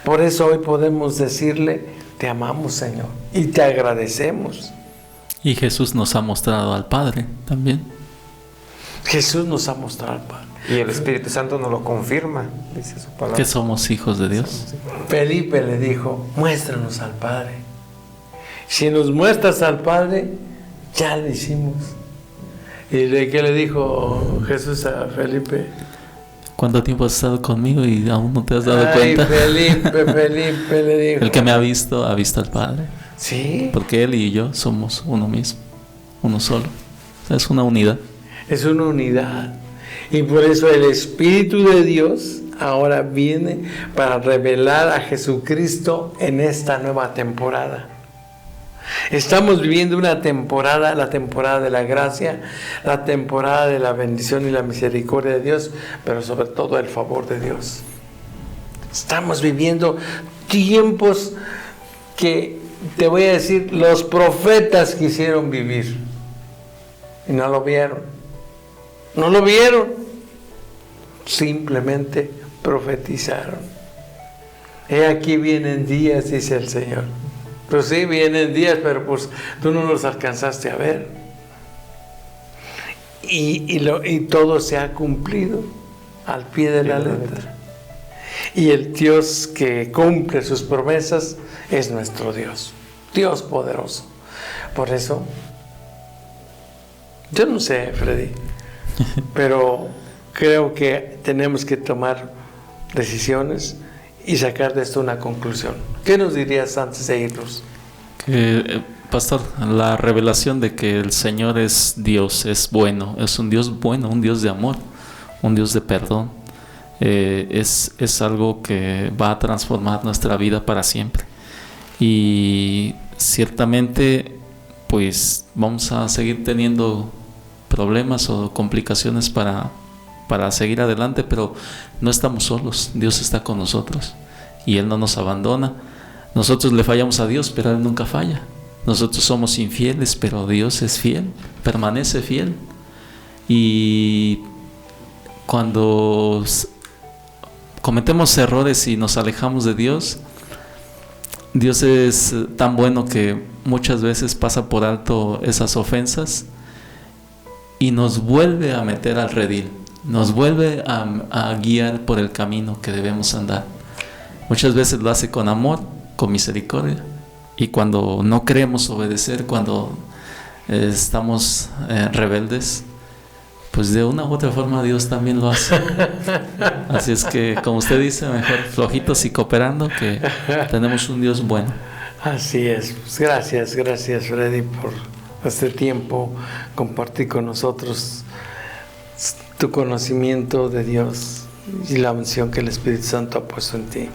C: Por eso hoy podemos decirle, te amamos, Señor, y te agradecemos.
D: Y Jesús nos ha mostrado al Padre también.
C: Jesús nos ha mostrado al Padre.
E: Y el Espíritu Santo nos lo confirma, dice su palabra.
D: Que somos hijos de Dios.
C: Felipe le dijo, muéstranos al Padre. Si nos muestras al Padre, ya lo hicimos. ¿Y de qué le dijo Jesús a Felipe?
D: ¿Cuánto tiempo has estado conmigo y aún no te has dado cuenta?
C: Felipe le dijo.
D: El que me ha visto al Padre.
C: Sí.
D: Porque Él y yo somos uno mismo, uno solo. Es una unidad.
C: Es una unidad. Y por eso el Espíritu de Dios ahora viene para revelar a Jesucristo en esta nueva temporada. Estamos viviendo una temporada, la temporada de la gracia, la temporada de la bendición y la misericordia de Dios, pero sobre todo el favor de Dios. Estamos viviendo tiempos que, te voy a decir, los profetas quisieron vivir y no lo vieron. No lo vieron, simplemente profetizaron. He aquí vienen días, dice el Señor. Pues sí, vienen días, pero pues tú no los alcanzaste a ver. y todo se ha cumplido al pie de la letra. Y el Dios que cumple sus promesas es nuestro Dios, Dios poderoso. Por eso, yo no sé, Freddy, pero creo que tenemos que tomar decisiones y sacar de esto una conclusión. ¿Qué nos dirías antes de irnos?
D: Pastor, la revelación de que el Señor es Dios, es bueno, un Dios de amor, un Dios de perdón, es algo que va a transformar nuestra vida para siempre. Y ciertamente, pues vamos a seguir teniendo problemas o complicaciones para seguir adelante, pero no estamos solos. Dios está con nosotros y Él no nos abandona. Nosotros le fallamos a Dios, pero Él nunca falla. Nosotros somos infieles, pero Dios es fiel, permanece fiel. Y cuando cometemos errores y nos alejamos de Dios, Dios es tan bueno que muchas veces pasa por alto esas ofensas y nos vuelve a meter al redil, nos vuelve a guiar por el camino que debemos andar. Muchas veces lo hace con amor, con misericordia, y cuando no queremos obedecer, cuando estamos rebeldes, pues de una u otra forma Dios también lo hace. Así es que, como usted dice, mejor flojitos y cooperando, que tenemos un Dios bueno.
C: Así es. Pues gracias Freddy por este tiempo, compartir con nosotros tu conocimiento de Dios y la unción que el Espíritu Santo ha puesto en ti.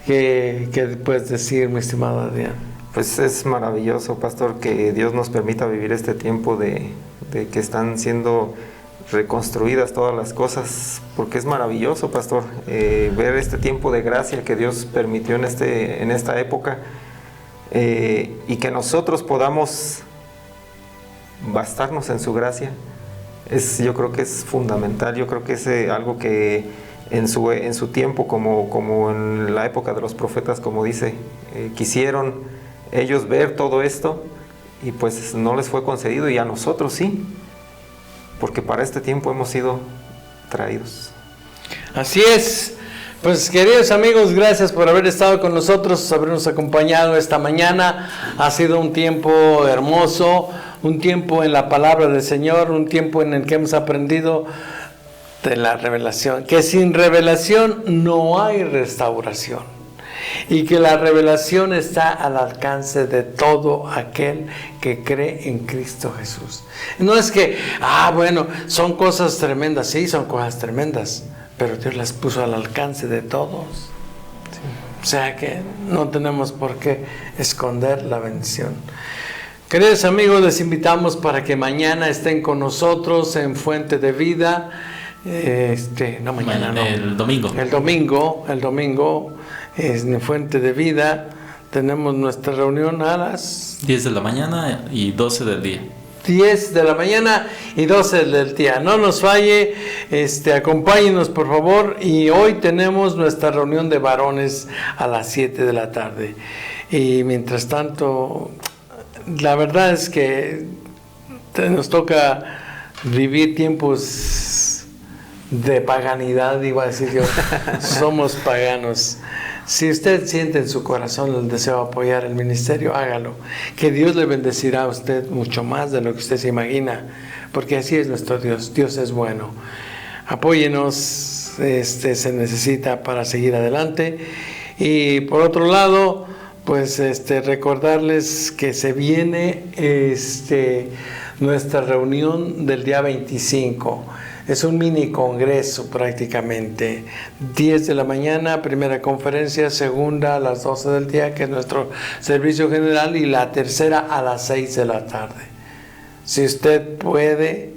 C: ¿Qué puedes decir, mi estimado Adrián?
E: Pues es maravilloso, pastor, que Dios nos permita vivir este tiempo de que están siendo reconstruidas todas las cosas, porque es maravilloso, pastor, ver este tiempo de gracia que Dios permitió en esta época, y que nosotros podamos bastarnos en su gracia. Yo creo que es fundamental. Yo creo que es algo que en su tiempo, como en la época de los profetas, como dice, quisieron ellos ver todo esto y pues no les fue concedido, y a nosotros sí, porque para este tiempo hemos sido traídos.
C: Así es. Pues queridos amigos, gracias por haber estado con nosotros, habernos acompañado esta mañana. Ha sido un tiempo hermoso, un tiempo en la palabra del Señor, un tiempo en el que hemos aprendido de la revelación, que sin revelación no hay restauración, y que la revelación está al alcance de todo aquel que cree en Cristo Jesús. No es que, bueno, son cosas tremendas. Sí, son cosas tremendas, pero Dios las puso al alcance de todos. Sí. O sea que no tenemos por qué esconder la bendición. Queridos amigos, les invitamos para que mañana estén con nosotros en Fuente de Vida. El domingo en Fuente de Vida tenemos nuestra reunión a las
D: 10 de la mañana y 12 del día.
C: 10 de la mañana y 12 del día. No nos falle, acompáñenos por favor. Y hoy tenemos nuestra reunión de varones a las 7 de la tarde. Y mientras tanto, la verdad es que nos toca vivir tiempos de paganidad, iba a decir yo. Somos paganos. Si usted siente en su corazón el deseo de apoyar el ministerio, hágalo. Que Dios le bendecirá a usted mucho más de lo que usted se imagina, porque así es nuestro Dios. Dios es bueno. Apóyenos, se necesita para seguir adelante. Y por otro lado, pues recordarles que se viene nuestra reunión del día 25. Es un mini congreso prácticamente. 10 de la mañana, primera conferencia, segunda a las 12 del día, que es nuestro servicio general, y la tercera a las 6 de la tarde. Si usted puede,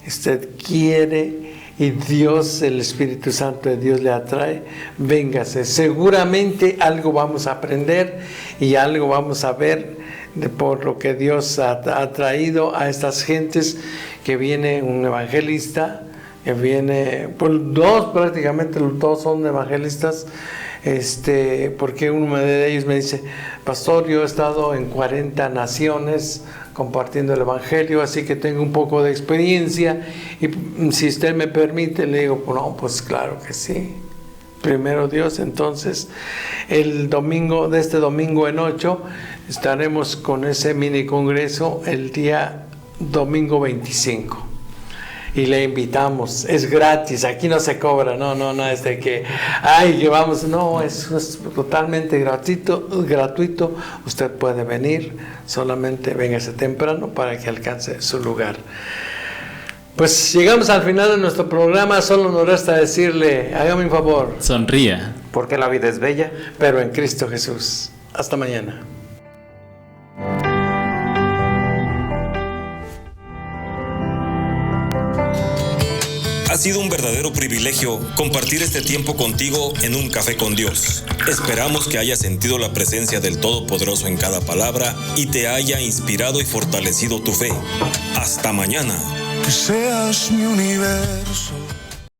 C: usted quiere, y Dios, el Espíritu Santo de Dios le atrae, véngase. Seguramente algo vamos a aprender y algo vamos a ver por lo que Dios ha traído a estas gentes, que viene un evangelista, que viene, pues prácticamente todos son evangelistas, porque uno de ellos me dice, pastor, yo he estado en 40 naciones compartiendo el Evangelio, así que tengo un poco de experiencia, y si usted me permite, le digo, no, pues claro que sí. Primero Dios. Entonces, el domingo, de este domingo en 8, estaremos con ese mini congreso el día domingo 25. Y le invitamos, es gratis, aquí no se cobra, no es de que, que vamos, no, es totalmente gratuito, usted puede venir, solamente véngase temprano para que alcance su lugar. Pues llegamos al final de nuestro programa, solo nos resta decirle, hágame un favor.
D: Sonría.
E: Porque la vida es bella.
C: Pero en Cristo Jesús. Hasta mañana.
A: Ha sido un verdadero privilegio compartir este tiempo contigo en Un Café con Dios. Esperamos que hayas sentido la presencia del Todopoderoso en cada palabra y te haya inspirado y fortalecido tu fe. Hasta mañana.
B: Que seas mi universo.